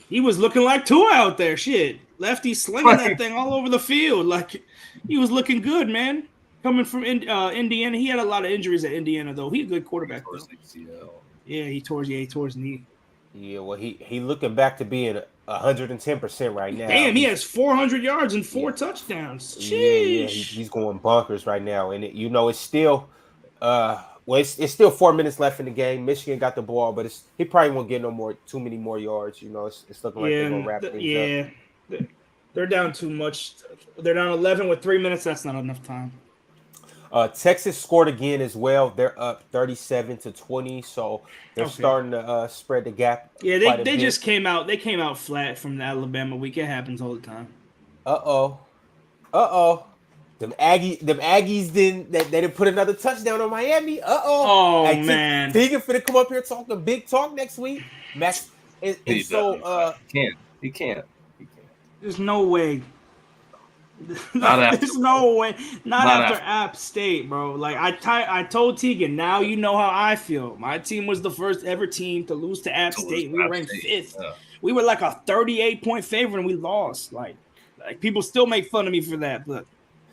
he was looking like Tua out there. Shit, lefty slinging that thing all over the field. Like, he was looking good, man. Coming from Indiana, he had a lot of injuries at Indiana, though. He's a good quarterback. Yeah, he tore his knee. Yeah, well, he looking back to being 110% right now. Damn, he has 400 yards and 4 touchdowns. Sheesh. Yeah, he's going bonkers right now, and it's still, it's still 4 minutes left in the game. Michigan got the ball, but he probably won't get too many more yards. It's looking like they're gonna wrap things up. They're down too much. They're down 11 with 3 minutes. That's not enough time. Texas scored again as well. They're up 37-20, so they're starting to spread the gap. Yeah, they just came out. They came out flat from the Alabama week. It happens all the time. Them Aggies didn't put another touchdown on Miami. Oh hey, man, Tegan finna come up here talking big talk next week. Max, he can't. There's no way. There's no way. Not after App State, bro. Like I told Tegan, now you know how I feel. My team was the first ever team to lose to App State. We were ranked 5th. Yeah. We were like a 38-point favorite and we lost. Like people still make fun of me for that, but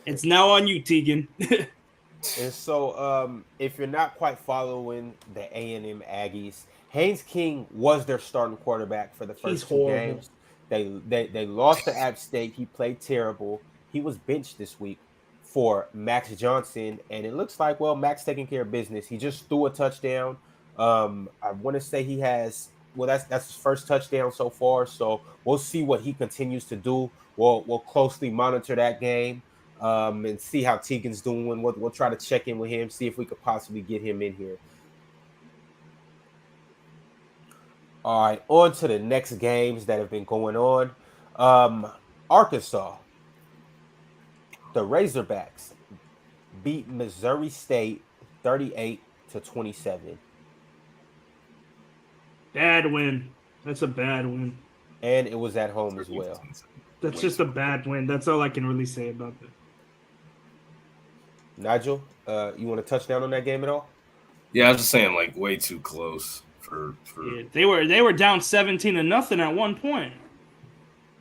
it's now on you, Tegan. And so if you're not quite following the A&M Aggies, Haynes King was their starting quarterback for the first 2 games. They lost to App State. He played terrible. He was benched this week for Max Johnson, and it looks like, Max taking care of business. He just threw a touchdown. I want to say he has, that's his first touchdown so far, so we'll see what he continues to do. We'll closely monitor that game and see how Tegan's doing. We'll try to check in with him, see if we could possibly get him in here. All right, on to the next games that have been going on. Arkansas, the Razorbacks beat Missouri State 38-27. Bad win. That's a bad win. And it was at home as well. That's just a bad win. That's all I can really say about that. Nigel, you want to touch down on that game at all? Yeah, I was just saying, like, way too close. Yeah, they were down 17-0 at one point.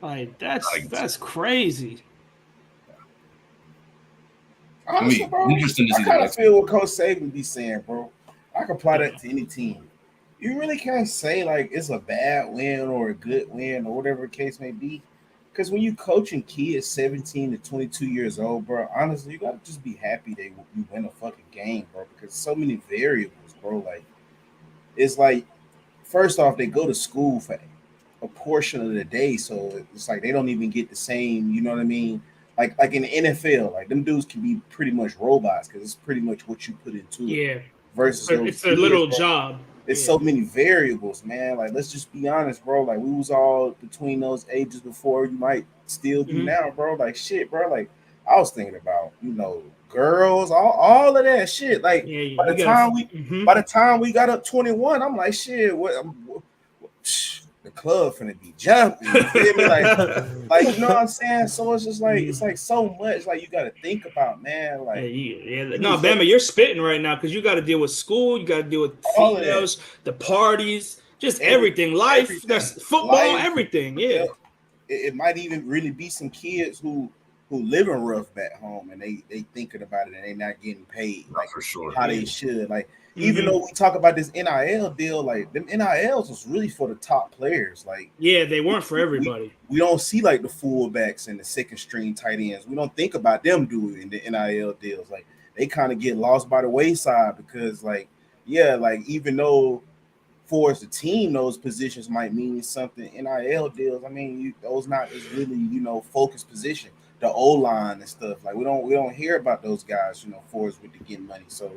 Like that's crazy. Honestly, bro, interesting to see. I kind of feel what Coach Saban be saying, bro. I can apply that to any team. You really can't say like it's a bad win or a good win or whatever the case may be. Because when you coaching kids 17 to 22 years old, bro, honestly, you gotta just be happy that you win a fucking game, bro. Because so many variables, bro. Like, it's like, first off, they go to school for a portion of the day, so it's like they don't even get the same, you know what I mean? Like in the NFL, like them dudes can be pretty much robots because it's pretty much what you put into it. Yeah. Versus it's a little job. It's so many variables, man. Like, let's just be honest, bro. Like, we was all between those ages before. You might still be now, bro. Like, shit, bro. Like, I was thinking about, girls, all of that shit. Like, by the time we got up 21, I'm like, shit, what the club finna be jumping. You feel me? Like you know what I'm saying? So it's just like it's like so much like you got to think about, man. Like, no, Bama, you're spitting right now because you got to deal with school, you got to deal with females, the parties, just everything, life, there's football, everything. Yeah, it might even really be some kids who living rough back home and they thinking about it and they not getting paid like for sure how they should. Like even though we talk about this NIL deal, like them NILs was really for the top players. Like they weren't for everybody. We don't see like the fullbacks and the second string tight ends. We don't think about them doing the NIL deals. Like they kind of get lost by the wayside because like even though for the team, those positions might mean something. NIL deals, I mean, those not as really, focused position. The O-line and stuff. Like we don't hear about those guys, for us with the getting money. So,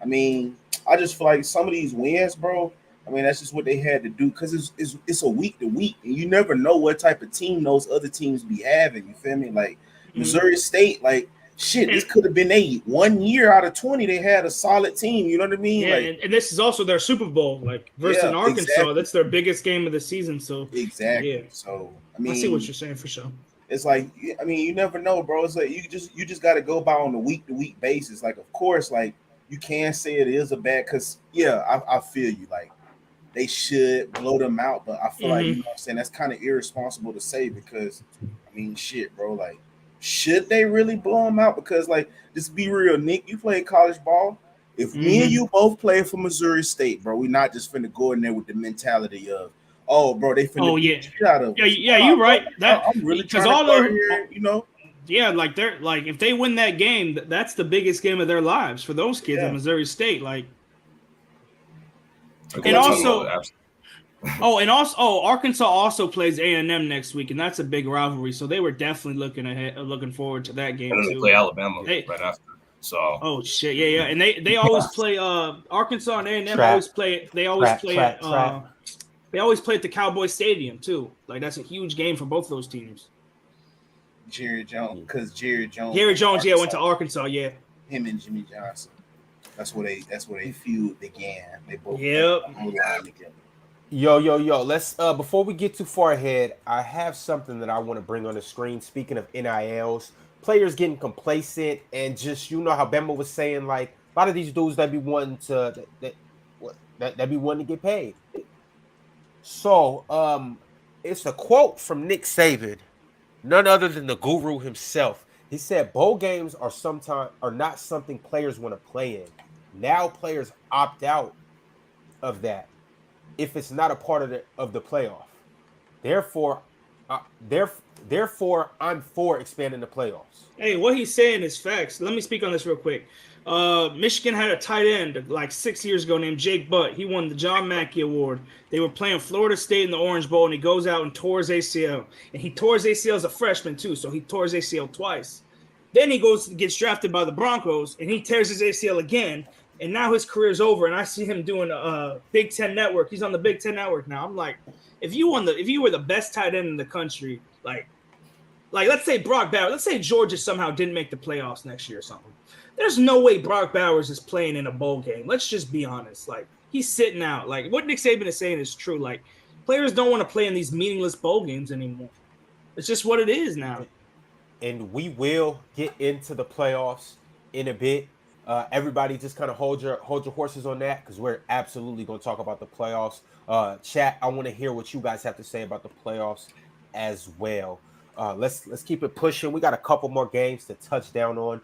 I mean, I just feel like some of these wins, bro. I mean, that's just what they had to do because it's a week to week, and you never know what type of team those other teams be having. You feel me? Like Missouri State, like. Shit, this could have been 1 year out of 20. They had a solid team. You know what I mean? Yeah, like, and this is also their Super Bowl, like versus Arkansas. Exactly. That's their biggest game of the season. So exactly. Yeah. So I see what you're saying for sure. It's like you never know, bro. It's like you just got to go by on a week to week basis. Like, of course, like you can't say it is a bad because I feel you. Like they should blow them out, but I feel like you know what I'm saying that's kind of irresponsible to say because I mean, shit, bro, like. Should they really blow them out? Because, like, just be real, Nick, you played college ball. If me and you both play for Missouri State, bro, we not just finna go in there with the mentality of, oh, bro, they finna beat shit out of us. Yeah, you're right. I'm really trying to go here, Yeah, like they're like if they win that game, that's the biggest game of their lives for those kids at Missouri State. Like, and also. Arkansas also plays A&M next week, and that's a big rivalry. So they were definitely looking forward to that game and too. They play Alabama right after. So oh shit, yeah, and they always play Arkansas and A&M always play. They always play at the Cowboys Stadium too. Like that's a huge game for both those teams. Jerry Jones, because Jerry Jones went to Arkansas. Yeah, him and Jimmy Johnson. That's where they feud began. They both together. Yo, let's before we get too far ahead, I have something that I want to bring on the screen. Speaking of NILs, players getting complacent and just how Bama was saying, like a lot of these dudes that be wanting to get paid. So it's a quote from Nick Saban, none other than the guru himself. He said bowl games are not something players want to play in. Now players opt out of that if it's not a part of the playoff. Therefore, I'm for expanding the playoffs. Hey, what he's saying is facts. Let me speak on this real quick. Michigan had a tight end like 6 years ago named Jake Butt. He won the John Mackey Award. They were playing Florida State in the Orange Bowl, and he goes out and tore his ACL. And he tore his ACL as a freshman too, so he tore his ACL twice. Then he gets drafted by the Broncos, and he tears his ACL again. And now his career's over, and I see him doing a Big Ten Network. He's on the Big Ten Network now. I'm like, if you were the best tight end in the country, like let's say Brock Bowers, let's say Georgia somehow didn't make the playoffs next year or something. There's no way Brock Bowers is playing in a bowl game. Let's just be honest. Like he's sitting out. Like what Nick Saban is saying is true. Like players don't want to play in these meaningless bowl games anymore. It's just what it is now. And we will get into the playoffs in a bit. Everybody just kind of hold your horses on that because we're absolutely going to talk about the playoffs. Chat, I want to hear what you guys have to say about the playoffs as well. Let's keep it pushing. We got a couple more games to touch down on.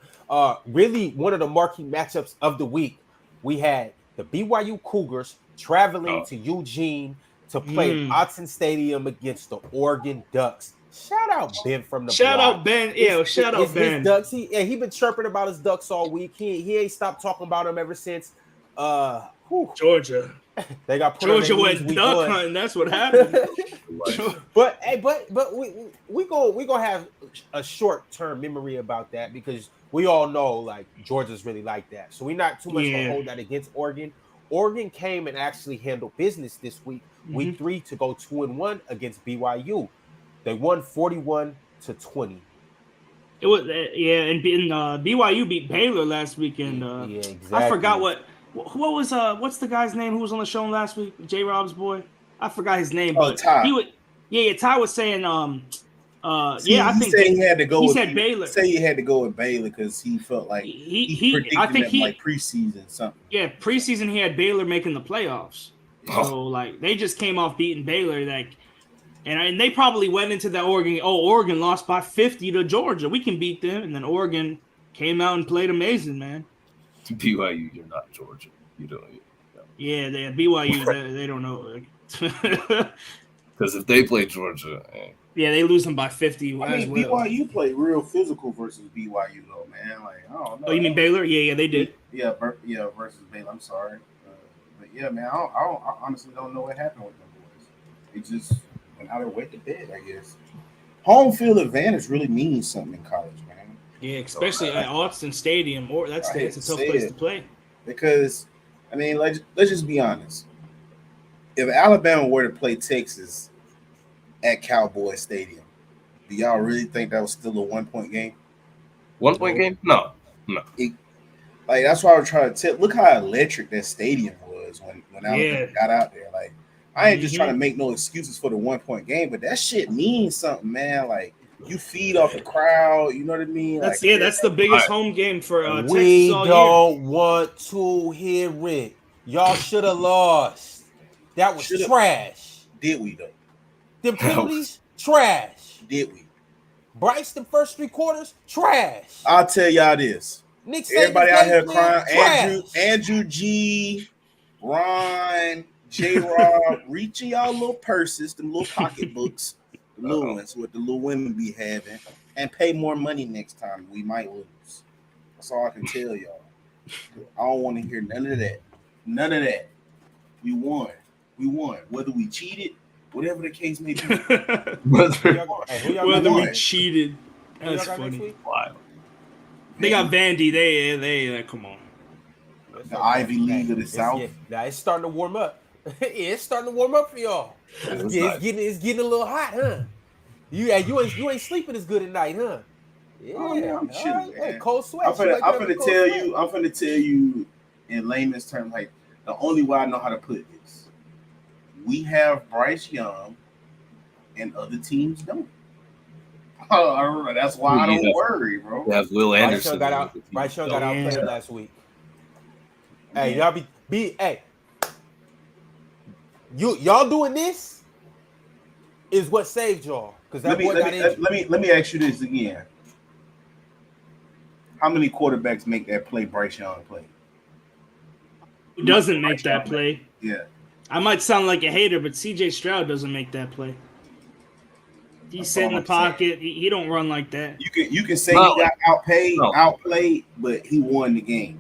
Really, one of the marquee matchups of the week, we had the BYU Cougars traveling to Eugene to play Autzen Stadium against the Oregon Ducks. Shout out Ben from the shout block. out Ben. Yeah, shout out Ben. His Ducks. He been chirping about his Ducks all week. He ain't stopped talking about them ever since. Georgia. They got put Georgia on went duck hunting. That's what happened. but we gonna have a short term memory about that because we all know like Georgia's really like that. So we're not too much gonna hold that against Oregon. Oregon came and actually handled business this week, week 3, to go 2-1 against BYU. They won 41-20. It was and BYU beat Baylor last weekend. Exactly. I forgot what was what's the guy's name who was on the show last week? J-Rob's boy. I forgot his name. Oh, But Ty. he would. Yeah, Ty was saying. I think he had to go. He with said Baylor. Say he had to go with Baylor because he felt like he predicted them like preseason something. Yeah, preseason he had Baylor making the playoffs. So like they just came off beating Baylor, like, and they probably went into that Oregon. Oh, Oregon lost by 50 to Georgia. We can beat them, and then Oregon came out and played amazing, man. BYU, you're not Georgia. You don't. Yeah, BYU. they don't know. Because if they play Georgia, yeah, they lose them by 50 as well. BYU played real physical versus BYU though, man. Like I don't know. Oh, you mean Baylor? Yeah, they did. Yeah, versus Baylor. I'm sorry, but yeah, man. I honestly don't know what happened with them boys. They just went out and went to bed, I guess. Home field advantage really means something in college, man. Yeah, especially at Austin Stadium, or that's a tough place to play. Because I mean, let's just be honest. If Alabama were to play Texas at Cowboys Stadium, do y'all really think that was still a 1-point game? 1-point game? No. Like that's why I was trying to tell. Look how electric that stadium was when Alabama got out there. Like I ain't just trying to make no excuses for the 1-point game, but that shit means something, man. Like you feed off the crowd, you know what I mean? That's the biggest home game for Texas all year. We don't want to hear it. Y'all should have lost. That was trash. Did we though? The penalties, trash. Did we? Bryce, the first 3 quarters, trash. I'll tell y'all this. Nick Everybody out here crying. Andrew G, Ron, J-Rob, reach in y'all little purses, them little pocketbooks, the little ones what the little women be having, and pay more money next time. We might lose. That's all I can tell y'all. I don't want to hear none of that. None of that. We won. Whether we cheated, whatever the case may be. Whether we cheated. That's funny. Wow. They got Vandy. They come on. The Ivy League of the South. Now it's starting to warm up. It's starting to warm up for y'all. It's getting a little hot, huh? You ain't sleeping as good at night, huh? Yeah, I'm chilling, man. Hey, cold sweat. I'm finna tell you in layman's terms, like the only way I know how to put this. We have Bryce Young, and other teams don't. That's why I don't worry, bro. We have Will Anderson. Bryce Young got outplayed last week. Hey, y'all hey. Y'all doing this is what saved y'all. Because that boy got injured. Let me ask you this again. How many quarterbacks make that play Bryce Young play? Who doesn't make that play? Yeah. I might sound like a hater, but CJ Stroud doesn't make that play. He's sitting in the pocket. He don't run like that. You can say he got outplayed, but he won the game.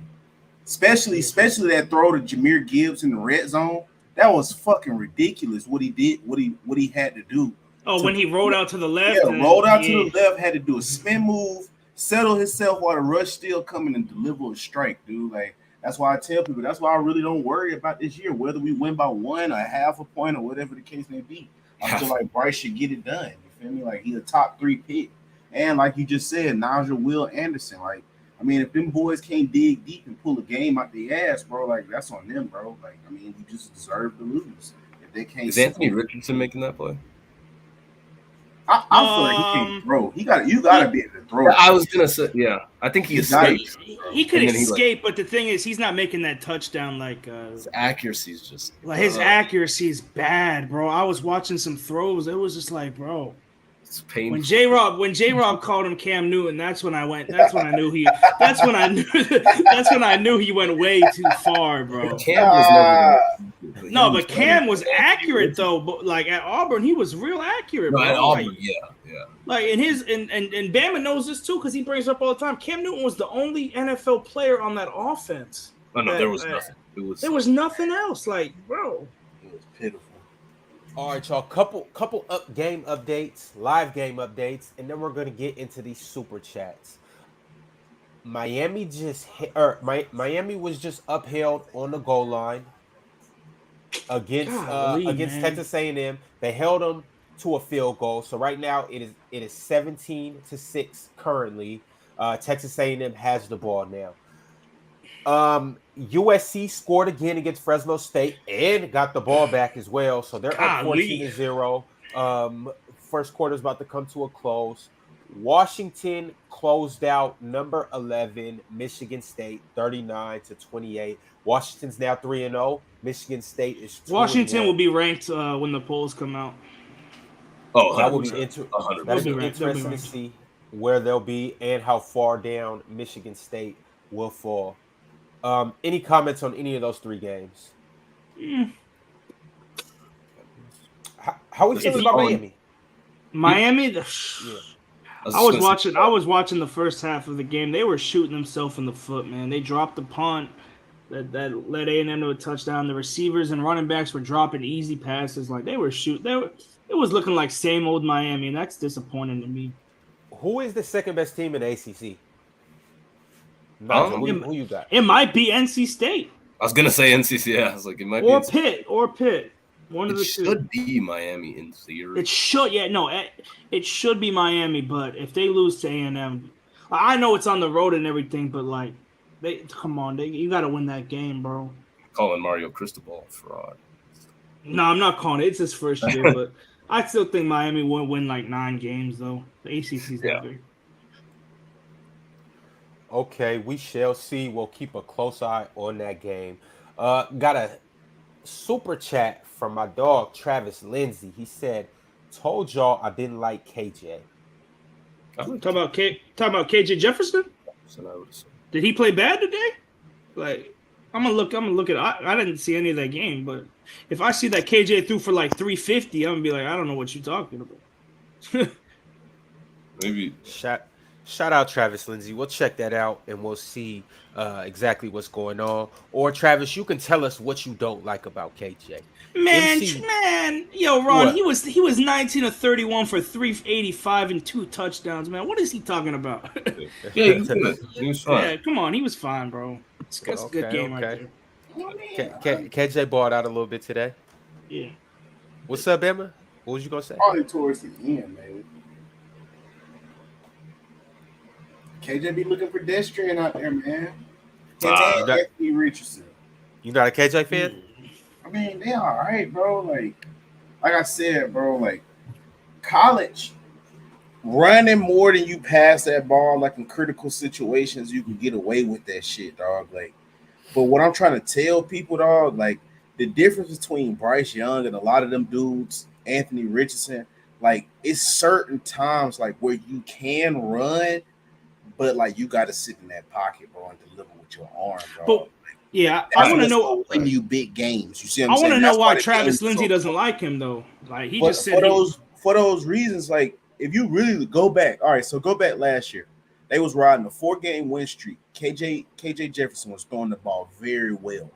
Especially that throw to Jahmyr Gibbs in the red zone. That was fucking ridiculous. What he did, what he had to do. Oh, when he rolled out to the left. Yeah, rolled out to the left, had to do a spin move, settle himself while the rush still coming and deliver a strike, dude. Like that's why I tell people. That's why I really don't worry about this year, whether we win by 1 or half a point or whatever the case may be. I feel like Bryce should get it done. You feel me? Like he's a top 3 pick, and like you just said, Nigel Will Anderson. Like I mean, if them boys can't dig deep and pull a game out their ass, bro, like that's on them, bro. Like I mean, you just deserve to lose if they can't. Is Anthony Richardson making that play? I feel like he can't throw. You gotta be able to throw. I was gonna say, yeah. I think he escaped. He could escape, but the thing is, he's not making that touchdown. Like his accuracy is just his accuracy is bad, bro. I was watching some throws. It was just like, bro. It's painful. When J-Rob called him Cam Newton, that's when I knew he went way too far, bro. Cam was never but Cam was accurate though. But like at Auburn, he was real accurate. No, bro. at Auburn, like, yeah. Like in his and Bama knows this too because he brings it up all the time. Cam Newton was the only NFL player on that offense. Oh no, there was nothing. There was nothing else. Like, bro, it was pitiful. All right, y'all. Couple game updates, live game updates, and then we're gonna get into these super chats. Miami was just upheld on the goal line against Texas A&M. They held them to a field goal. So right now it is 17-6 currently. Texas A&M has the ball now. USC scored again against Fresno State and got the ball back as well. So they're up Golly. 14-0. First quarter is about to come to a close. Washington closed out number 11, Michigan State, 39-28. Washington's now 3-0. Michigan State is 2-1. Washington will be ranked when the polls come out. Oh, that will be 100%. that'll be They'll be interesting to see where they'll be and how far down Michigan State will fall. Any comments on any of those three games? How are we feeling about Miami? Miami, Yeah. I was watching the first half of the game. They were shooting themselves in the foot, man. They dropped the punt that led A&M to a touchdown. The receivers and running backs were dropping easy passes. Like they were shooting. It was looking like same old Miami, and that's disappointing to me. Who is the second best team in the ACC? Who you got? It might be NC State. I was gonna say NCC. Yeah, I was like, it might or be Pitt. One of the two. It should be Miami in theory. It should. Yeah, no, it should be Miami. But if they lose to A&M, I know it's on the road and everything, but like, you got to win that game, bro. Calling Mario Cristobal a fraud. No, I'm not calling it. It's his first year, but I still think Miami will win like 9 games, though. The ACC's that big. Okay, we shall see. We'll keep a close eye on that game. Got a super chat from my dog, Travis Lindsay. He said, told y'all I didn't like KJ. Talk about KJ Jefferson? Did he play bad today? Like, I'm gonna look at. I didn't see any of that game, but if I see that KJ threw for like 350, I'm gonna be like, I don't know what you're talking about. Maybe shout out Travis Lindsay. We'll check that out and we'll see exactly what's going on. Or Travis, you can tell us what you don't like about KJ. Man, yo, Ron, what? he was 19 of 31 for 385 and 2 touchdowns. Man, what is he talking about? Yeah, he was fine. Yeah, come on, he was fine, bro. That's a good game right there. KJ balled out a little bit today. Yeah. What's up, Emma? What was you gonna say? Probably towards the end, man. KJ be looking pedestrian out there, man. Anthony Richardson. You not a KJ fan? I mean, they all right, bro. Like I said, bro, like college, running more than you pass that ball, like in critical situations, you can get away with that shit, dog. Like, but what I'm trying to tell people, dog, like the difference between Bryce Young and a lot of them dudes, Anthony Richardson, like it's certain times like where you can run, but like you got to sit in that pocket, bro, and deliver with your arm, bro. Yeah, I want to know when you big games. You see what I'm saying? I want to know why Travis Lindsay doesn't like him though. Like he just said for those reasons. Like if you really go back, all right. So go back last year, they was riding a 4-game win streak. KJ Jefferson was throwing the ball very well.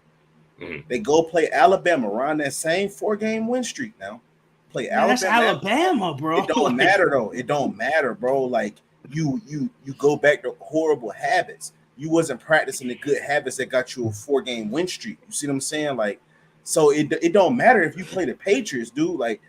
Mm-hmm. They go play Alabama around that same 4-game win streak. Now play Alabama. That's Alabama, bro. It don't matter though. It don't matter, bro. Like you go back to horrible habits. You wasn't practicing the good habits that got you a 4-game win streak. You see what I'm saying? Like, so it don't matter if you play the Patriots, dude. Like,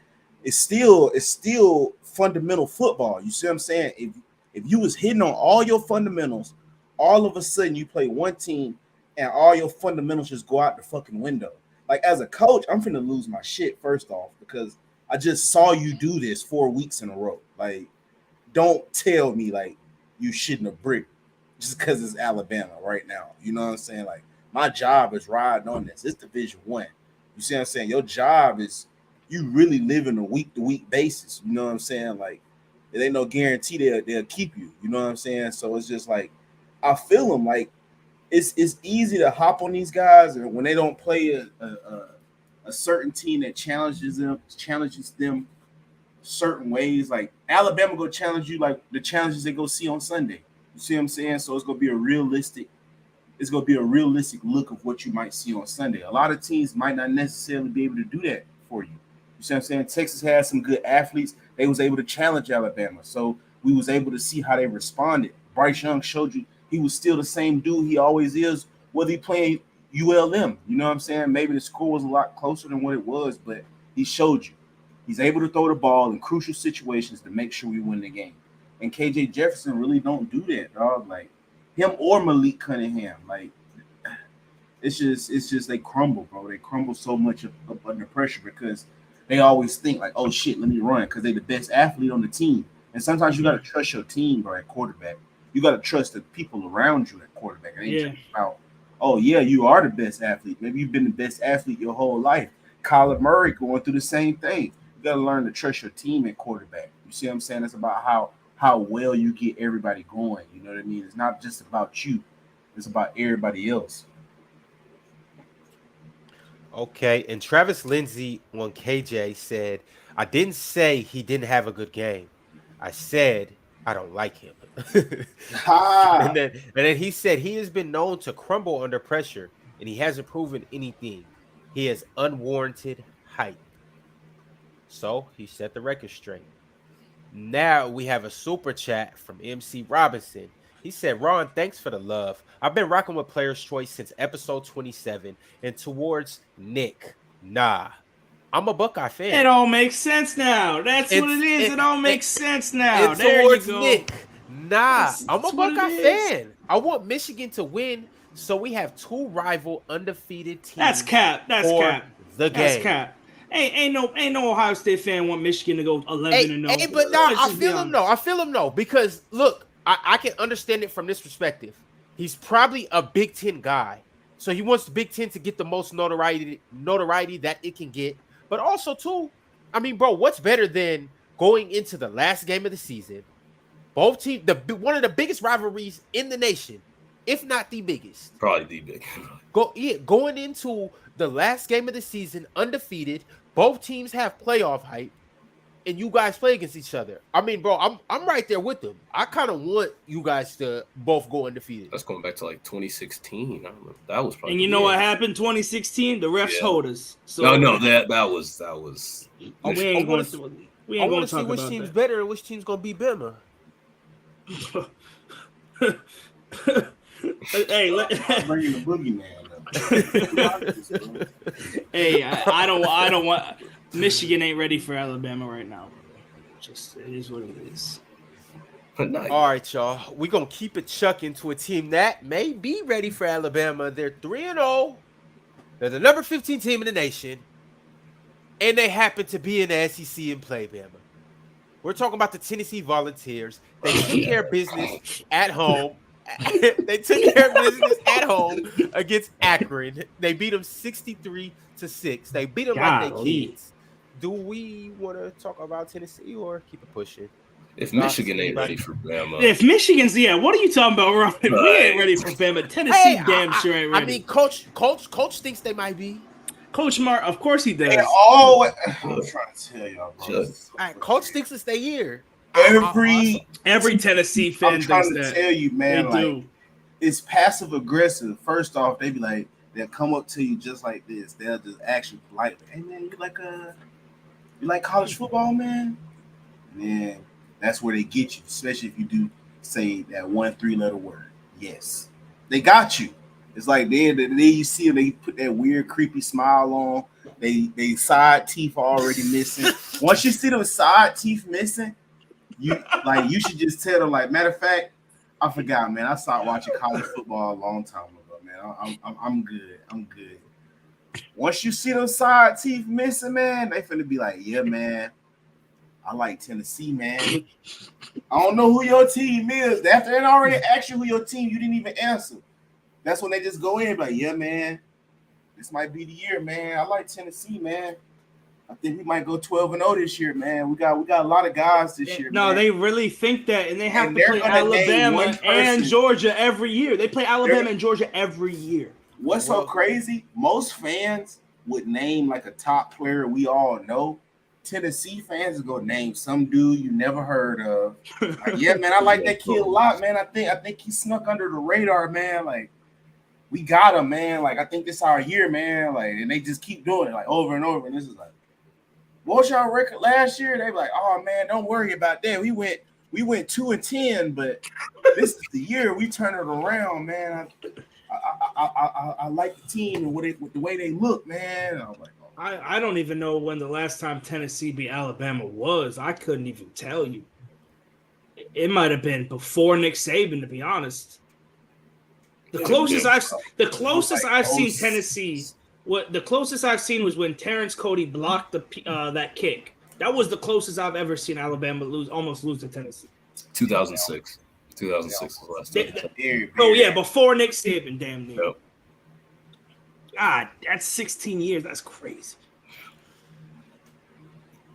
it's still fundamental football. You see what I'm saying? If you was hitting on all your fundamentals, all of a sudden you play one team and all your fundamentals just go out the fucking window. Like, as a coach, I'm finna lose my shit first off because I just saw you do this 4 weeks in a row. Like, don't tell me like you shouldn't have bricked just because it's Alabama right now. You know what I'm saying? Like, my job is riding on this. It's Division I. You see what I'm saying? Your job is you really live in a week-to-week basis. You know what I'm saying? Like, it ain't no guarantee they'll keep you. You know what I'm saying? So it's just like, I feel them. Like, it's easy to hop on these guys, and when they don't play a certain team that challenges them certain ways, like Alabama go challenge you like the challenges they go see on Sunday. You see what I'm saying? So it's gonna be a realistic look of what you might see on Sunday. A lot of teams might not necessarily be able to do that for you. You see what I'm saying? Texas has some good athletes. They was able to challenge Alabama. So we was able to see how they responded. Bryce Young showed you he was still the same dude he always is, whether he playing ULM. You know what I'm saying? Maybe the score was a lot closer than what it was, but he showed you. He's able to throw the ball in crucial situations to make sure we win the game. And KJ Jefferson really don't do that, dog. Like him or Malik Cunningham. Like It's just they crumble, bro. They crumble so much up under pressure because they always think like, oh shit, let me run because they're the best athlete on the team. And sometimes you got to trust your team, bro, at quarterback. You got to trust the people around you at quarterback. It ain't just about, oh yeah, you are the best athlete. Maybe you've been the best athlete your whole life. Kyler Murray going through the same thing. You got to learn to trust your team at quarterback. You see what I'm saying? It's about how well you get everybody going. You know what I mean? It's not just about you. It's about everybody else. Okay, and Travis Lindsay on KJ said, I didn't say he didn't have a good game. I said I don't like him. and then he said he has been known to crumble under pressure, and he hasn't proven anything. He has unwarranted hype. So he set the record straight. Now we have a super chat from MC Robinson. He said, Ron, thanks for the love. I've been rocking with Player's Choice since episode 27. And towards Nick, nah, I'm a Buckeye fan. It all makes sense now. That's what it is. It all makes sense now. There you go. Nick, nah, I'm a Buckeye fan. I want Michigan to win, so we have two rival undefeated teams. That's cap. That's cap. The game. That's cap. Ain't no Ohio State fan want Michigan to go 11-0. Hey, but no, I feel him though. I feel him though because look, I can understand it from this perspective. He's probably a Big Ten guy, so he wants the Big Ten to get the most notoriety that it can get. But also too, I mean, bro, what's better than going into the last game of the season? Both teams, one of the biggest rivalries in the nation, if not the biggest, probably the biggest. Going into the last game of the season undefeated. Both teams have playoff hype, and you guys play against each other. I mean, bro, I'm right there with them. I kind of want you guys to both go undefeated. That's going back to like 2016. I don't know. That was probably. And you know what happened? 2016, the refs told us. So no, that was. Oh, we ain't going to talk see which team's better and which team's gonna be Bama. Hey, bringing the boogeyman. Hey, I don't want. Michigan ain't ready for Alabama right now. Just it is what it is. All right, y'all. We're gonna keep it chucking to a team that may be ready for Alabama. They're 3-0. They're the number 15 team in the nation, and they happen to be in the SEC and play Bama. We're talking about the Tennessee Volunteers. They took care of business at home. They took care of business at home against Akron. They beat them 63-6. They beat them like they kids. Do we want to talk about Tennessee or keep it pushing? If Michigan ain't ready for Bama. If Michigan's, what are you talking about, Ron? Right. We ain't ready for Bama. Tennessee damn sure ain't ready. I mean, Coach thinks they might be. Coach Mark, of course he does. I'm trying to tell y'all, bro. All right, Coach thinks it's their year. Every Tennessee fan I'm trying thinks to tell you, man, they do. It's passive aggressive. First off, they be like, they'll come up to you just like this. They'll just ask you politely, hey man, you like college football, man? And then that's where they get you, especially if you do say that 1 3-letter word. Yes. They got you. It's like then you see them, they put that weird, creepy smile on. They side teeth are already missing. Once you see them side teeth missing, you should just tell them, like, matter of fact, I forgot, man. I stopped watching college football a long time ago, man. I'm good. I'm good. Once you see those side teeth missing, man, they finna be like, yeah, man, I like Tennessee, man. I don't know who your team is. After they already asked you who your team, you didn't even answer. That's when they just go in like, yeah, man, this might be the year, man. I like Tennessee, man. I think we might go 12-0 this year, man. We got a lot of guys this year. No, man. They really think that, and they have to play Alabama and Georgia every year. They play Alabama and Georgia every year. What's so crazy? Most fans would name like a top player we all know. Tennessee fans go name some dude you never heard of. Like, yeah, man, I like that kid a lot, man. I think he snuck under the radar, man. Like, we got him, man. Like, I think this our year, man. Like, and they just keep doing it like over and over. And this is like, what was y'all record last year? They be like, oh man, don't worry about that. We went 2-10, but this is the year we turn it around, man. I like the team and with the way they look, man. I was like, oh. I don't even know when the last time Tennessee beat Alabama was. I couldn't even tell you. It might have been before Nick Saban, to be honest. The closest I've seen Like, Tennessee. What the closest I've seen was when Terrence Cody blocked that kick. That was the closest I've ever seen Alabama almost lose to Tennessee. 2006. 2006 was the last time. Oh yeah, before Nick Saban, damn near. Yep. God, that's 16 years. That's crazy.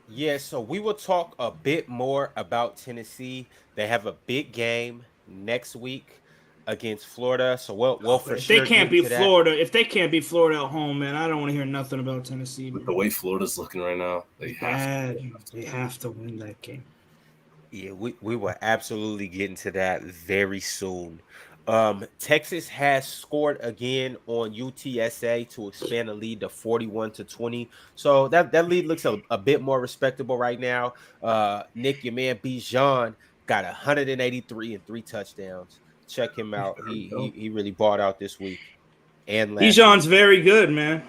Yeah, so we will talk a bit more about Tennessee. They have a big game next week against Florida, so we'll for If sure they can't get beat into that. Florida, if they can't beat Florida at home, man, I don't want to hear nothing about Tennessee. With the way Florida's looking right now, they have to win that game. Yeah, we will absolutely get into that very soon. Texas has scored again on UTSA to expand the lead to 41-20. So that lead looks a bit more respectable right now. Nick, your man Bijan got 183 and 3 touchdowns. Check him out. He really balled out this week and last Bijan's week. very good, man.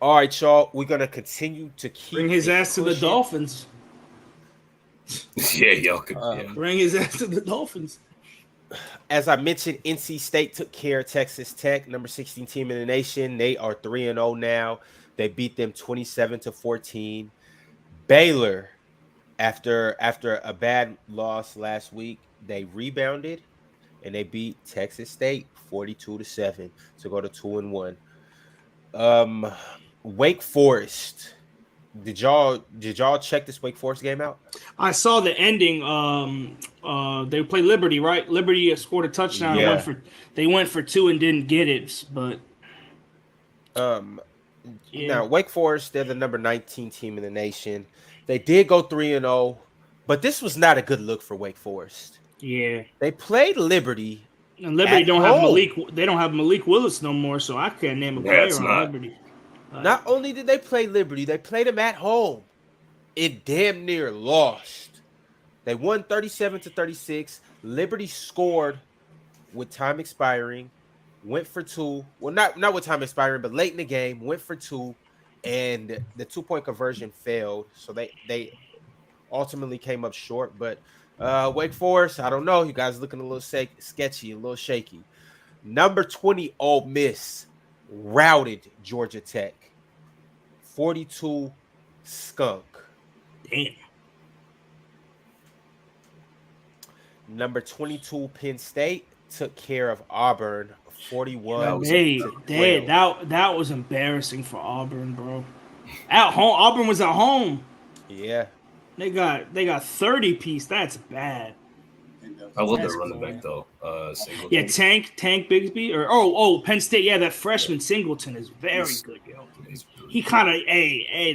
All right, y'all. We're gonna continue to bring his ass to the Dolphins. Yeah, y'all could. Bring his ass to the Dolphins. As I mentioned, NC State took care of Texas Tech, number 16 team in the nation. They are 3-0 now. They beat them 27-14. Baylor, after a bad loss last week, they rebounded and they beat Texas State 42-7 to go to 2-1. Wake Forest. Did y'all check this Wake Forest game out? I saw the ending. They played Liberty, right? Liberty scored a touchdown. Yeah. They went for 2 and didn't get it. But now Wake Forest, they're the number 19 team in the nation. They did go 3-0, but this was not a good look for Wake Forest. Yeah, they played Liberty. And Liberty don't have Malik. They don't have Malik Willis no more, so I can't name a player on Liberty. Not only did they play Liberty, they played them at home. It damn near lost. They won 37-36. Liberty scored with time expiring, went for 2. Well, not with time expiring, but late in the game, went for 2, and the 2-point conversion failed. So they ultimately came up short. But Wake Forest, I don't know. You guys looking a little sketchy, a little shaky. Number 20, Ole Miss routed Georgia Tech. 42 skunk. Damn. Number 22, Penn State took care of Auburn. 41. That was embarrassing for Auburn, bro. At home, Auburn was at home. Yeah. They got 30 piece. That's bad. I love that running back though. Singleton. Yeah, Tank Bigsby or Penn State. Yeah, that freshman Singleton is very good, yo. He kind of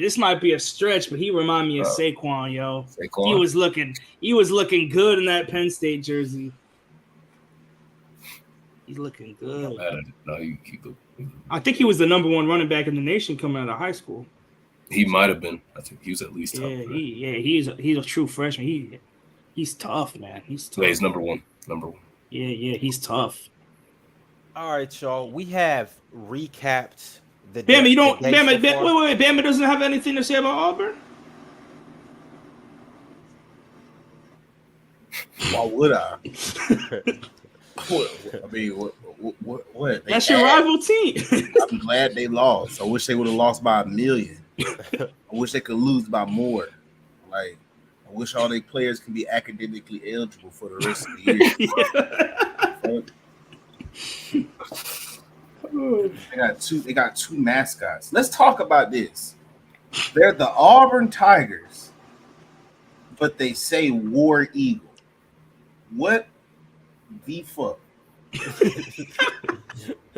this might be a stretch, but he remind me of Saquon, yo. Saquon? He was looking good in that Penn State jersey. He's looking good. I think he was the number 1 running back in the nation coming out of high school. He might have been. I think he was at least top. He's a true freshman. He's tough, man. He's tough. Yeah, he's number one. Yeah, he's tough. All right, y'all. We have recapped the Bama, wait. Bama doesn't have anything to say about Auburn? Why would I? I mean, what? That's your rival team. I'm glad they lost. I wish they would have lost by 1 million. I wish they could lose by more. Like, I wish all their players can be academically eligible for the rest of the year. They got two mascots. Let's talk about this. They're the Auburn Tigers, but they say War Eagle. What the fuck?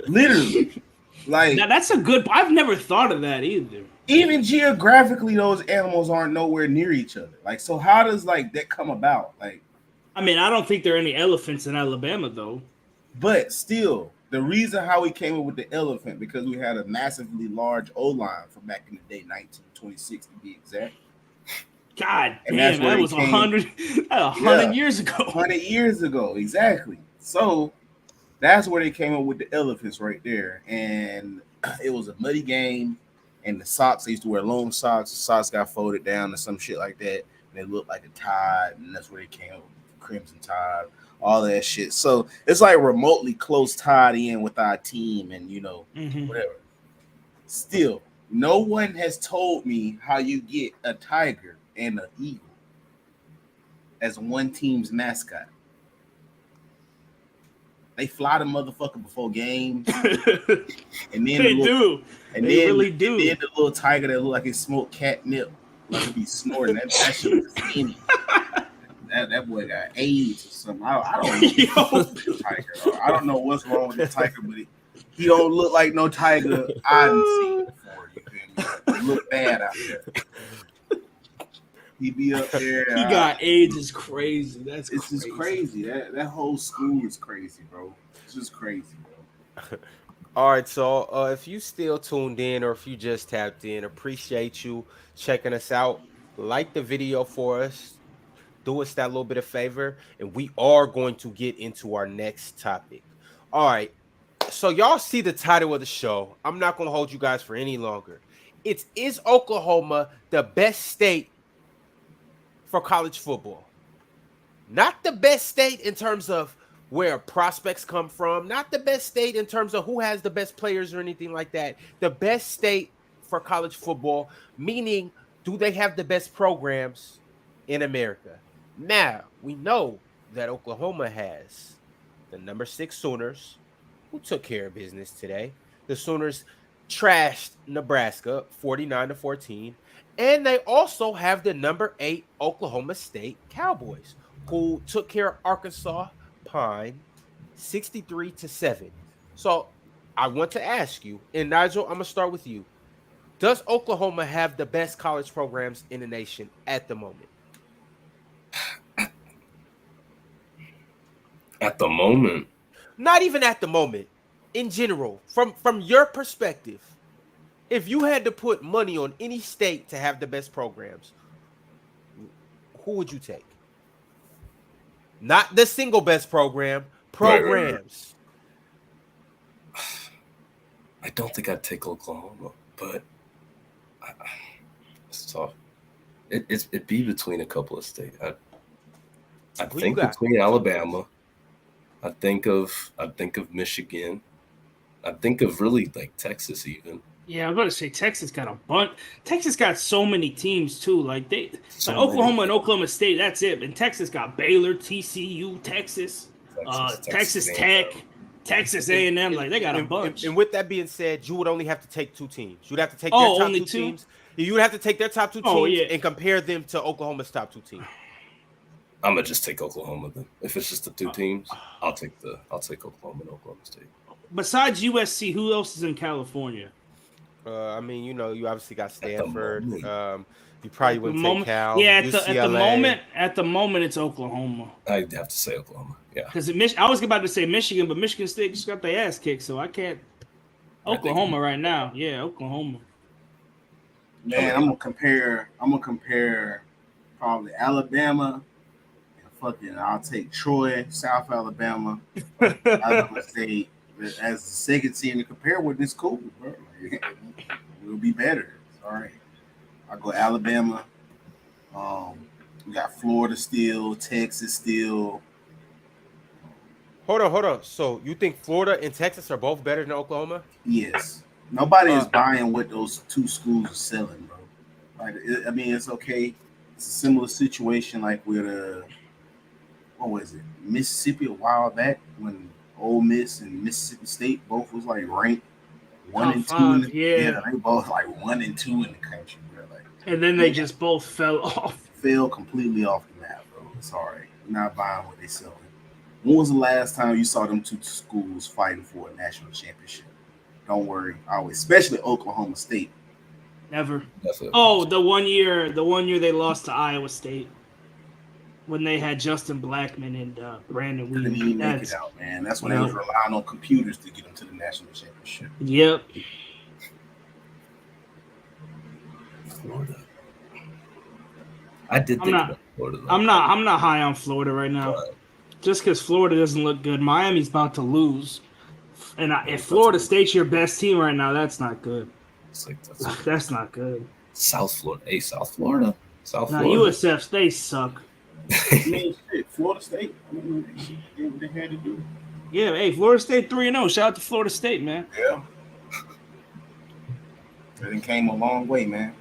Literally. Like, now that's a good. I've never thought of that either. Even geographically, those animals aren't nowhere near each other. Like, so how does that come about? Like, I mean, I don't think there are any elephants in Alabama though. But still, the reason how we came up with the elephant because we had a massively large O-line from back in the day, 1926 to be exact. God damn, that was 100 years ago. 100 years ago, exactly. So that's where they came up with the elephants right there. And it was a muddy game. And the socks, they used to wear long socks. The socks got folded down or some shit like that. And they looked like a tide. And that's where they came up with Crimson Tide, all that shit. So it's like remotely close tied in with our team and, whatever. Still, no one has told me how you get a tiger and an eagle as one team's mascot. They fly the motherfucker before games. And then they really do. And then the little tiger that look like it smoked catnip, like it be snorting. That shit was skinny. That boy got AIDS or something. I don't know. Tiger. I don't know what's wrong with the tiger, but he don't look like no tiger I didn't see before. You feel me? He look bad out there. He be up there. He got AIDS is crazy. It's just crazy. That whole school is crazy, bro. It's just crazy, bro. All right, so if you still tuned in or if you just tapped in, appreciate you checking us out. Like the video for us. Do us that little bit of favor, and we are going to get into our next topic. All right, so y'all see the title of the show. I'm not going to hold you guys for any longer. Is Oklahoma the best state for college football? Not the best state in terms of where prospects come from, not the best state in terms of who has the best players or anything like that. The best state for college football, meaning do they have the best programs in America? Now, we know that Oklahoma has the number 6 Sooners, who took care of business today. The Sooners trashed Nebraska 49-14. And they also have the number 8 Oklahoma State Cowboys, who took care of Arkansas Pine 63-7. So I want to ask you, and Nigel, I'm going to start with you. Does Oklahoma have the best college programs in the nation at the moment? At the moment? Not even at the moment. In general, from your perspective, if you had to put money on any state to have the best programs, who would you take? Not the single best program, programs. I don't think I'd take Oklahoma, but it's tough. It'd be between a couple of states. I think between Alabama. I think of Michigan. I think of really like Texas even. Yeah, I'm going to say Texas got a bunch. Texas got so many teams too. Like Oklahoma and Oklahoma State, that's it. And Texas got Baylor, TCU, Texas Tech, Texas A&M. Like they got a bunch. And with that being said, you would only have to take 2 teams. You would have to take their top 2 teams. You would have to take their top 2 teams and compare them to Oklahoma's top 2 teams. I'm gonna just take Oklahoma then. If it's just the 2 teams, I'll take Oklahoma and Oklahoma State. Besides USC, who else is in California? I mean, you obviously got Stanford. You probably wouldn't take Cal. Yeah, UCLA. at the moment, it's Oklahoma. I'd have to say Oklahoma. Yeah, because I was about to say Michigan, but Michigan State just got their ass kicked, so I can't. Oklahoma right now, yeah, Oklahoma. Man, I'm gonna compare probably Alabama. I'll take Troy, South Alabama. Alabama State as the second team to compare with. This cool, bro. We'll be better. All right. I'll go Alabama. We got Florida still, Texas still. Hold on. So you think Florida and Texas are both better than Oklahoma? Yes. Nobody is buying what those 2 schools are selling, bro. Like, I mean, it's okay. It's a similar situation like with what was it, Mississippi a while back when Ole Miss and Mississippi State both was like ranked 1 and 2. Yeah, they both like 1 and 2 in the country, bro. Like, and then they just both fell off. Fell completely off the map, bro. It's all right. Not buying what they selling. When was the last time you saw them 2 schools fighting for a national championship? Don't worry, always, especially Oklahoma State. Never. Oh, the one year they lost to Iowa State. When they had Justin Blackman and Brandon Weeden. Couldn't even make it out, man. That's when they was relying on computers to get them to the national championship. Yep. Florida. I did think about Florida. Though. I'm not high on Florida right now. Just because Florida doesn't look good. Miami's about to lose. And if Florida State's your best team right now, that's not good. That's not good. South Florida. Hey, South Florida. USF, they suck. I mean, shit, Florida State. I mean, they did what they had to do. Yeah, hey, Florida State 3-0. Shout out to Florida State, man. Yeah. It came a long way, man.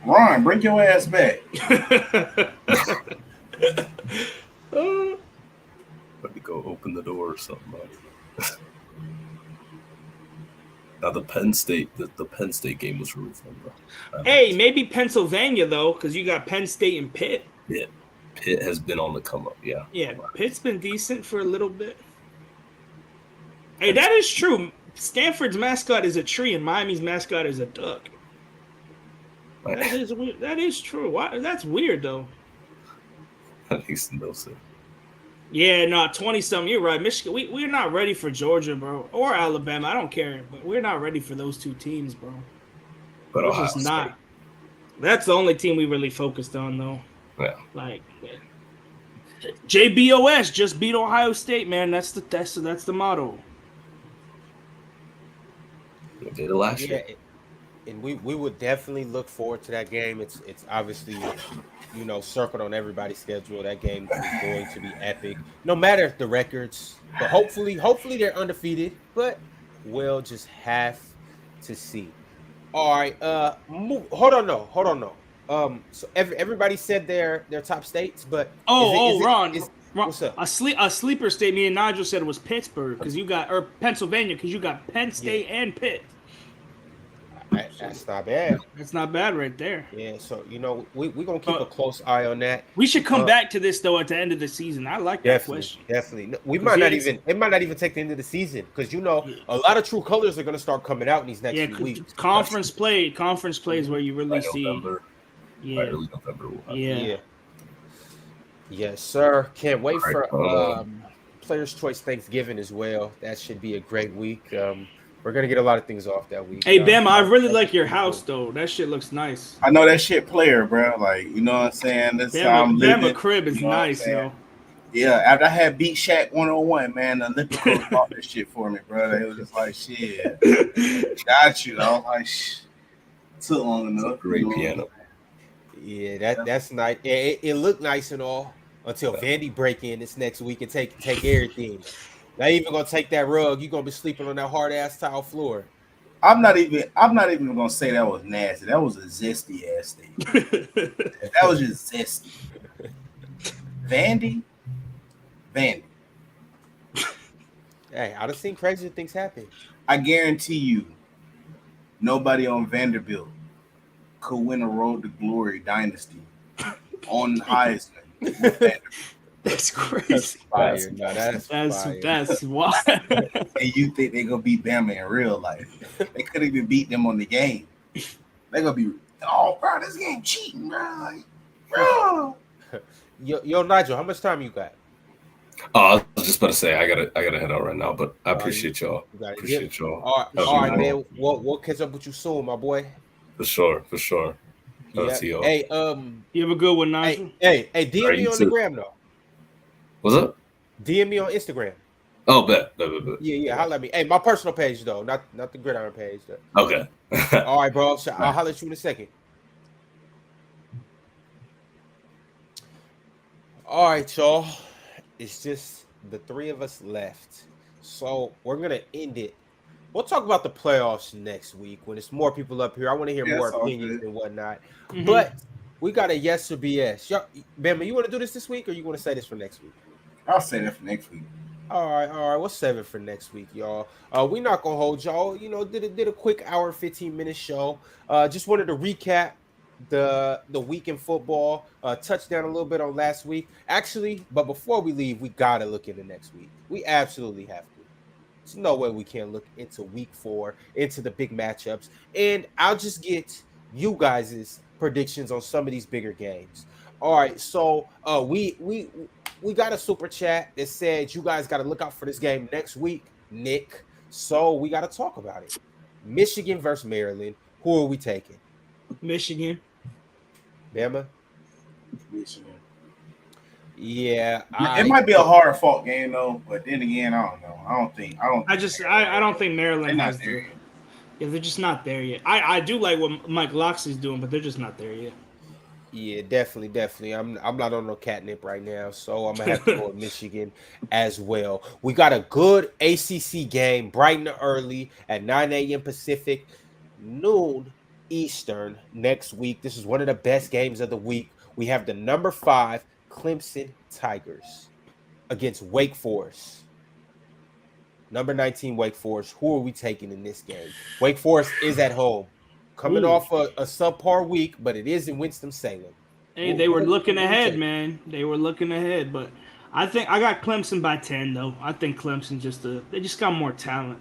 Ron, bring your ass back. Let me go open the door or something. Now the Penn State game was really fun, bro. Hey, maybe Pennsylvania though, because you got Penn State and Pitt. Yeah, Pitt has been on the come up. Yeah. Yeah, Pitt's been decent for a little bit. Hey, that is true. Stanford's mascot is a tree, and Miami's mascot is a duck. That is weird. That is true. Why? That's weird though. That makes no sense. Yeah, no, 20-something. You're right. Michigan, we're not ready for Georgia, bro, or Alabama. I don't care, but we're not ready for those two teams, bro. But we're Ohio just State. not. That's the only team we really focused on, though. Yeah. Like, JBOS just beat Ohio State, man. That's the motto. They did it last year. And we would definitely look forward to that game. It's obviously, circled on everybody's schedule. That game is going to be epic, no matter the records. But hopefully they're undefeated. But we'll just have to see. All right. Hold on, no. So everybody said their top states, but Ron, what's up? A sleeper state. Me and Nigel said it was Pittsburgh or Pennsylvania because you got Penn State and Pitt. That's not bad. That's not bad right there. Yeah, so we're gonna keep a close eye on that. We should come back to this though at the end of the season. I like that question. Definitely. No, it might not even take the end of the season because a lot of true colors are gonna start coming out in these next few weeks. Conference play is where you really see. November. Yeah. Early November. Yeah. Yes, sir. Can't wait for Players' Choice Thanksgiving as well. That should be a great week. We're gonna get a lot of things off that week. Hey, Bam, I really like your house though. That shit looks nice. I know that shit player, bro. Like, you know what I'm saying? That's how I'm living. Bama crib is nice, yo. Yeah, after I had Beat Shaq 101, man, the Olympic coach bought this shit for me, bro. It was just like, shit. Got you. I was like, took long enough. Great piano. Yeah, that's nice. It looked nice and all until Vandy break in this next week and take everything. Not even gonna take that rug. You're gonna be sleeping on that hard ass tile floor. I'm not even gonna say that was nasty. That was a zesty ass thing. That was just zesty. Vandy. Hey, I've seen crazier things happen. I guarantee you, nobody on Vanderbilt could win a Road to Glory dynasty on Heisman. That's crazy. Fire. No, that's fire. That's wild. And you think they're gonna beat Bama in real life? They could even beat them on the game. They're gonna be, bro, this game cheating, bro. Like, bro. Yo, Nigel, how much time you got? I was just about to say I gotta head out right now, but I appreciate y'all. Appreciate y'all. All right, man. We'll catch up with you soon, my boy. For sure. Yeah. See y'all. Hey, you have a good one, Nigel. Hey, DM me on the gram though. What's up? DM me on Instagram. Oh, bet. Yeah. Holla at me. Hey, my personal page though, not the Gridiron page. Though. Okay. All right, bro. So I'll holler at you in a second. All right, y'all. It's just the three of us left, so we're gonna end it. We'll talk about the playoffs next week when it's more people up here. I want to hear more opinions and whatnot. Mm-hmm. But we got a yes or BS. Bama, you want to do this week or you want to say this for next week? I'll say that for next week. All right. We'll save it for next week, y'all. We're not gonna hold y'all. Did a quick hour, 15-minute show. Just wanted to recap the week in football. Touch down a little bit on last week, actually. But before we leave, we gotta look into next week. We absolutely have to. There's no way we can't look into week 4, into the big matchups, and I'll just get you guys' predictions on some of these bigger games. All right, so we got a super chat that said you guys got to look out for this game next week, Nick. So we got to talk about it. Michigan versus Maryland. Who are we taking? Michigan. Bama. Michigan. Yeah, it might be a hard fought game though, but then again, I don't know. I don't think Maryland has the. Yeah, they're just not there yet. I do like what Mike Loxley's doing, but they're just not there yet. Yeah, definitely. I'm not on no catnip right now, so I'm gonna have to go with Michigan as well. We got a good ACC game, bright and early at 9 a.m. Pacific, noon Eastern next week. This is one of the best games of the week. We have the number 5 Clemson Tigers against Wake Forest. Number 19 Wake Forest. Who are we taking in this game? Wake Forest is at home. Coming off a subpar week, but it is in Winston-Salem. Hey, they were looking ahead, man. They were looking ahead, but I think I got Clemson by 10, though. I think Clemson they just got more talent.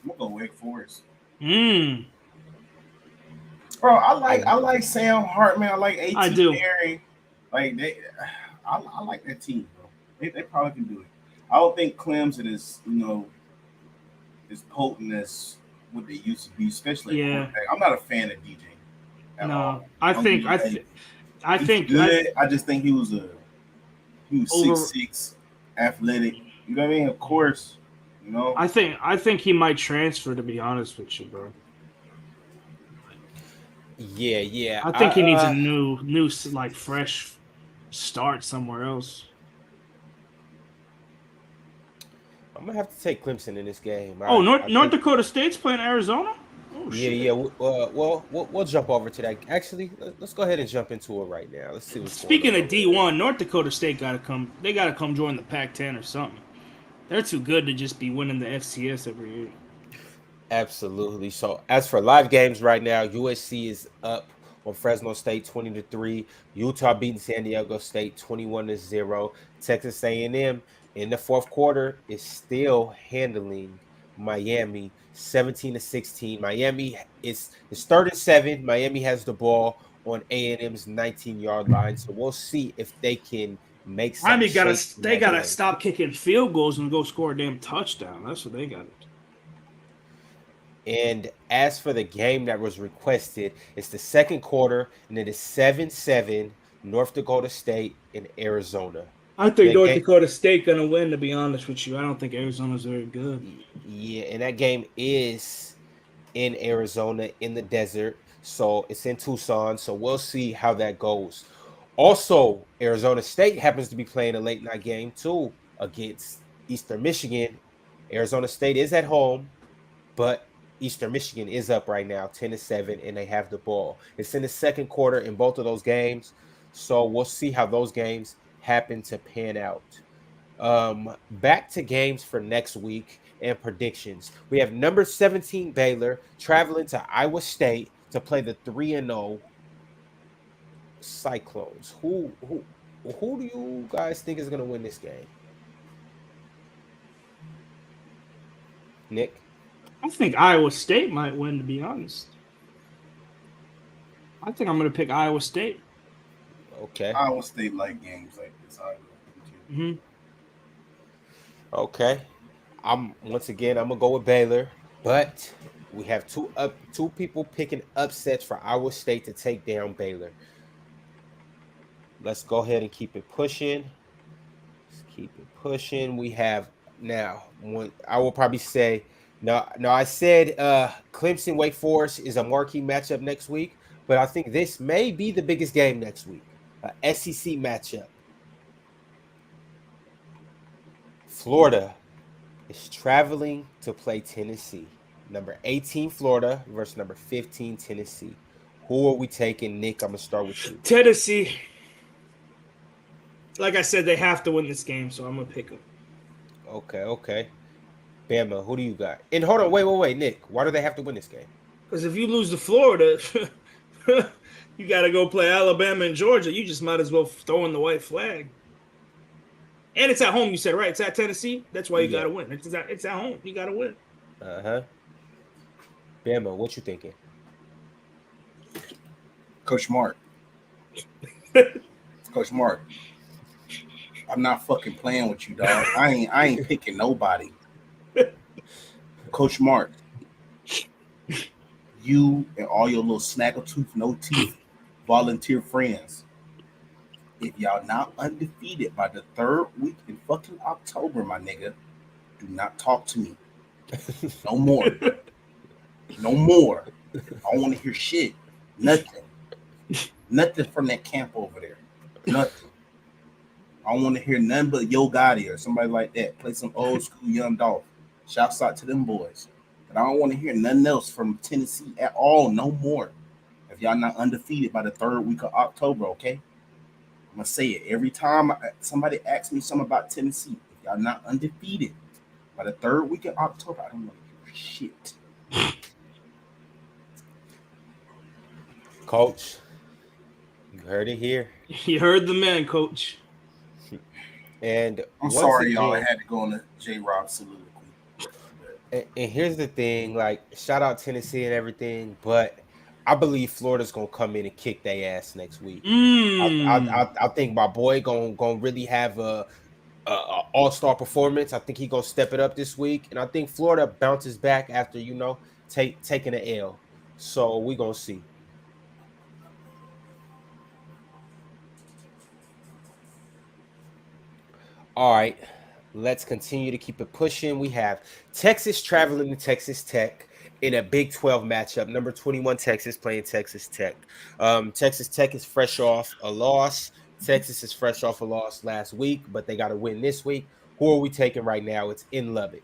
I'm gonna go Wake Forest. Bro, I like Sam Hartman. I like A.T. I do. Perry. Like I like that team, bro. They probably can do it. I don't think Clemson is as potent as what they used to be, especially I'm not a fan of DJ. No, I think good. I just think he was 6'6", athletic. You know what I mean? Of course, you know. I think he might transfer. To be honest with you, bro. Yeah. I think he needs a new like fresh start somewhere else. I'm gonna have to take Clemson in this game. North Dakota State's playing Arizona. Oh, yeah. Well, we'll jump over to that. Actually, let's go ahead and jump into it right now. Let's see what's Speaking going of D1, North Dakota State gotta come. They gotta come join the Pac-10 or something. They're too good to just be winning the FCS every year. Absolutely. So as for live games right now, USC is up on Fresno State 20-3. Utah beating San Diego State 21-0. Texas A&M in the fourth quarter is still handling Miami 17-16. Miami is 3rd and 7. Miami has the ball on A&M's 19-yard line. So we'll see if they can make some. Miami gotta stop kicking field goals and go score a damn touchdown. That's what they got. And as for the game that was requested, it's the second quarter, and it is 7-7 North Dakota State and Arizona. I think North Dakota State gonna win. To be honest with you, I don't think Arizona's very good. Yeah, and that game is in Arizona in the desert, so it's in Tucson. So we'll see how that goes. Also, Arizona State happens to be playing a late night game too against Eastern Michigan. Arizona State is at home, but Eastern Michigan is up right now 10-7, and they have the ball. It's in the second quarter in both of those games, so we'll see how those games happen to pan out. Back to games for next week and predictions. We have number 17 Baylor traveling to Iowa State to play the 3-0 Cyclones. Who do you guys think is going to win this game? Nick? I think Iowa State might win, to be honest. I think I'm going to pick Iowa State. Okay. Iowa State like games like this. Okay. I'm going to go with Baylor, but we have two people picking upsets for Iowa State to take down Baylor. Let's go ahead and keep it pushing. We have now I will probably say No, I said Clemson Wake Forest is a marquee matchup next week, but I think this may be the biggest game next week. SEC matchup. Florida is traveling to play Tennessee. Number 18 Florida versus number 15 Tennessee. Who are we taking, Nick? I'm going to start with you. Tennessee. Like I said, they have to win this game, so I'm going to pick them. Okay. Bama, who do you got? And hold on, wait, Nick. Why do they have to win this game? Because if you lose to Florida, you got to go play Alabama and Georgia. You just might as well throw in the white flag. And it's at home, you said, right? It's at Tennessee. That's why you got to win. It's at home. You got to win. Bama, what you thinking? Coach Mark. Coach Mark. I'm not fucking playing with you, dog. I ain't picking nobody. Coach Mark, you and all your little snaggletooth, no teeth, volunteer friends, if y'all not undefeated by the 3rd week in fucking October, my nigga, do not talk to me. No more. No more. I don't want to hear shit. Nothing. Nothing from that camp over there. Nothing. I don't want to hear nothing but Yo Gotti or somebody like that. Play some old school Young Dolph. Shouts out to them boys. But I don't want to hear nothing else from Tennessee at all. No more. If y'all not undefeated by the 3rd week of October, okay? I'm going to say it. Every time somebody asks me something about Tennessee, if y'all not undefeated by the 3rd week of October, I don't want to hear shit. Coach, you heard it here. You heard the man, Coach. And I'm sorry, y'all. I had to go on the J-Rob soliloquy. And here's the thing, like, shout out Tennessee and everything, but I believe Florida's gonna come in and kick their ass next week. I think my boy gonna really have a all-star performance. I think he gonna step it up this week, and I think Florida bounces back after taking an L. So we gonna see. All right, let's continue to keep it pushing. We have Texas traveling to Texas Tech in a Big 12 matchup. Number 21 Texas playing Texas Tech. Texas Tech is fresh off a loss. Texas is fresh off a loss last week, but they got to win this week. Who are we taking right now? It's in Lubbock.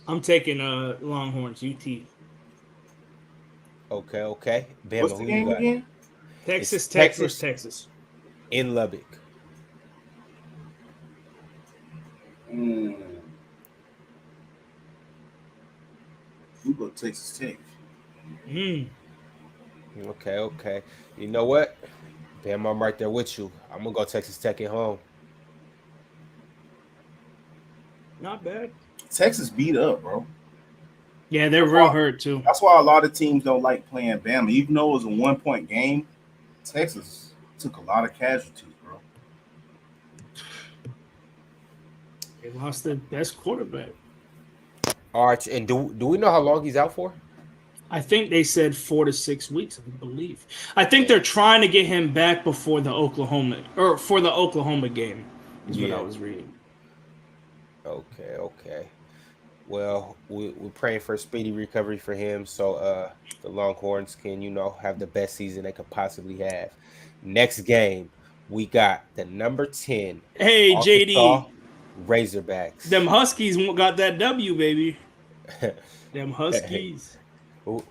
I'm taking Longhorns, UT. Okay. Bama, what's the game again? Texas Tech versus Texas. In Lubbock. We go Texas Tech. Okay. You know what? Damn, I'm right there with you. I'm gonna go Texas Tech at home. Not bad. Texas beat up, bro. Yeah, they're real hurt too. That's why a lot of teams don't like playing Bama. Even though it was a 1-point game, Texas took a lot of casualties, bro. They lost their best quarterback. All right, and do we know how long he's out for? I think they said 4 to 6 weeks, I believe. I think they're trying to get him back before the Oklahoma game, is what I was reading. Okay. Well, we're praying for a speedy recovery for him, so the Longhorns can, have the best season they could possibly have. Next game, we got the number 10. Hey, Arkansas JD. Razorbacks. Them Huskies got that W, baby. Them Huskies.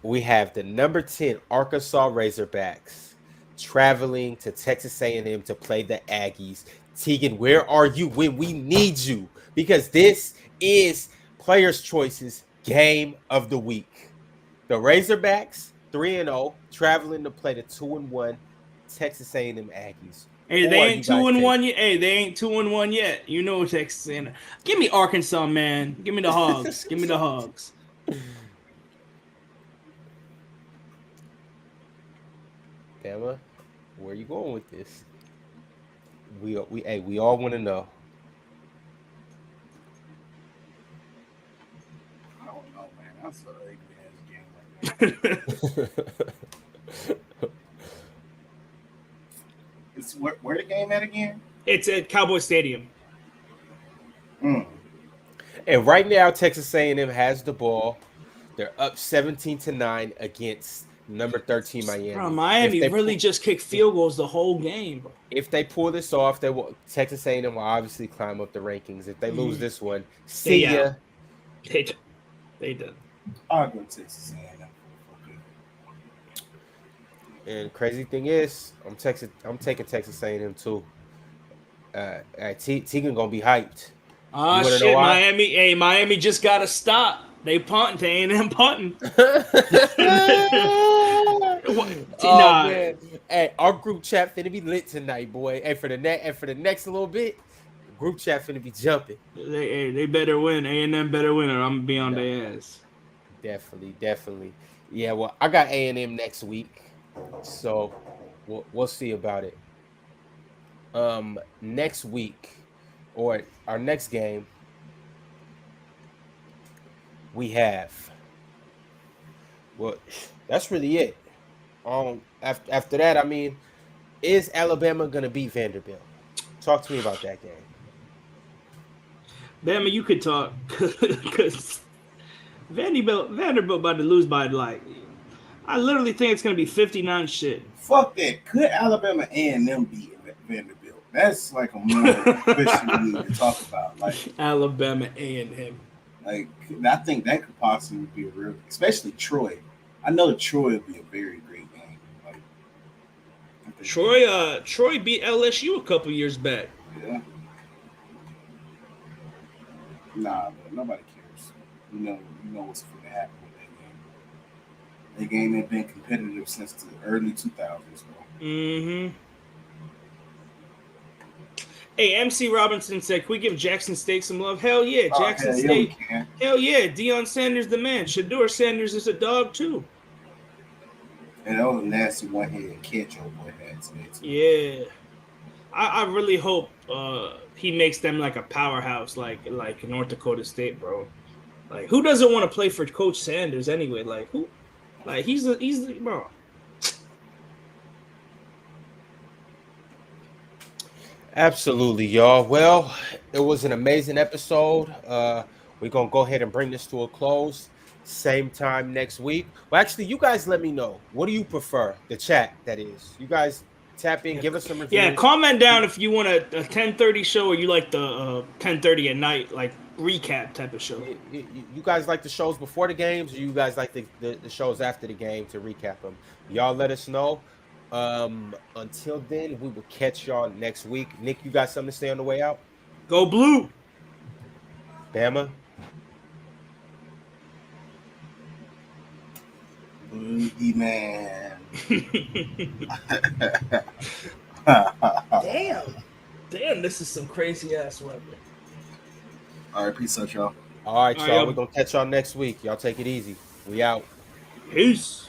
We have the number 10 Arkansas Razorbacks traveling to Texas A&M to play the Aggies. Tegan, where are you when we need you? Because this is Players' Choice's game of the week. The Razorbacks, 3-0, traveling to play the 2-1 Texas A&M Aggies. Hey, they ain't 2-1 yet. Hey, they ain't 2-1 yet. You know Texas A&M. Give me Arkansas, man. Give me the Hogs. Give me the Hogs. Bama, where are you going with this? We all want to know. I don't know, man. That's an ugly ass game right now. It's where the game at again? It's at Cowboy Stadium. And right now, Texas A&M has the ball. They're up 17-9 against number 13 Miami. Bro, Miami really just kicked field goals the whole game. Bro. If they pull this off, Texas A&M will obviously climb up the rankings. If they lose this one, see ya. They did. I'll go Texas A&M. And crazy thing is, I'm taking Texas A&M too. Tegan gonna be hyped. Shit, Miami. Hey, Miami just gotta stop. They punting to A&M punting. Man. Hey, our group chat finna be lit tonight, boy. Hey, for the next little bit, group chat finna be jumping. They better win. A&M better win, or I'm gonna be on their ass. Definitely. Yeah, well, I got A&M next week, so we'll see about it. Next week, or our next game, we have. Well, that's really it. After that, I mean, is Alabama gonna beat Vanderbilt? Talk to me about that game. Bama, you could talk, because Vanderbilt about to lose by like. I literally think it's gonna be 59 shit. Fuck that. Could Alabama A&M beat Vanderbilt? That's like a more question we need to talk about. Like Alabama A&M. Like I think that could possibly be a real, especially Troy. I know Troy would be a very great game. Like Troy beat LSU a couple years back. Yeah. Nah, but nobody cares. You know what's going to happen with that game. That game had been competitive since the early 2000s, bro. Mm-hmm. Hey, MC Robinson said, "Can we give Jackson State some love?" Hell yeah, Jackson State. Yeah, hell yeah, Deion Sanders the man. Shador Sanders is a dog too. And that was a nasty one-handed catch old boy had today too. Yeah, I really hope he makes them like a powerhouse, like North Dakota State, bro. Like, who doesn't want to play for Coach Sanders anyway? Like, who? Like, he's the bro. Absolutely, y'all. Well, it was an amazing episode. We're going to go ahead and bring this to a close. Same time next week. Well, actually, you guys let me know. What do you prefer? The chat, that is. You guys tap in, give us some reviews. Yeah, comment down if you want a 10:30 show or you like the 10:30 at night, like, recap type of show. You guys like the shows before the games, or you guys like the shows after the game to recap them? Y'all let us know. Until then, we will catch y'all next week. Nick, you got something to say on the way out? Go Blue. Bama. Boogie man. Damn, this is some crazy ass weather. All right, peace out, y'all. All right, y'all. We're gonna catch y'all next week. Y'all take it easy. We out. Peace.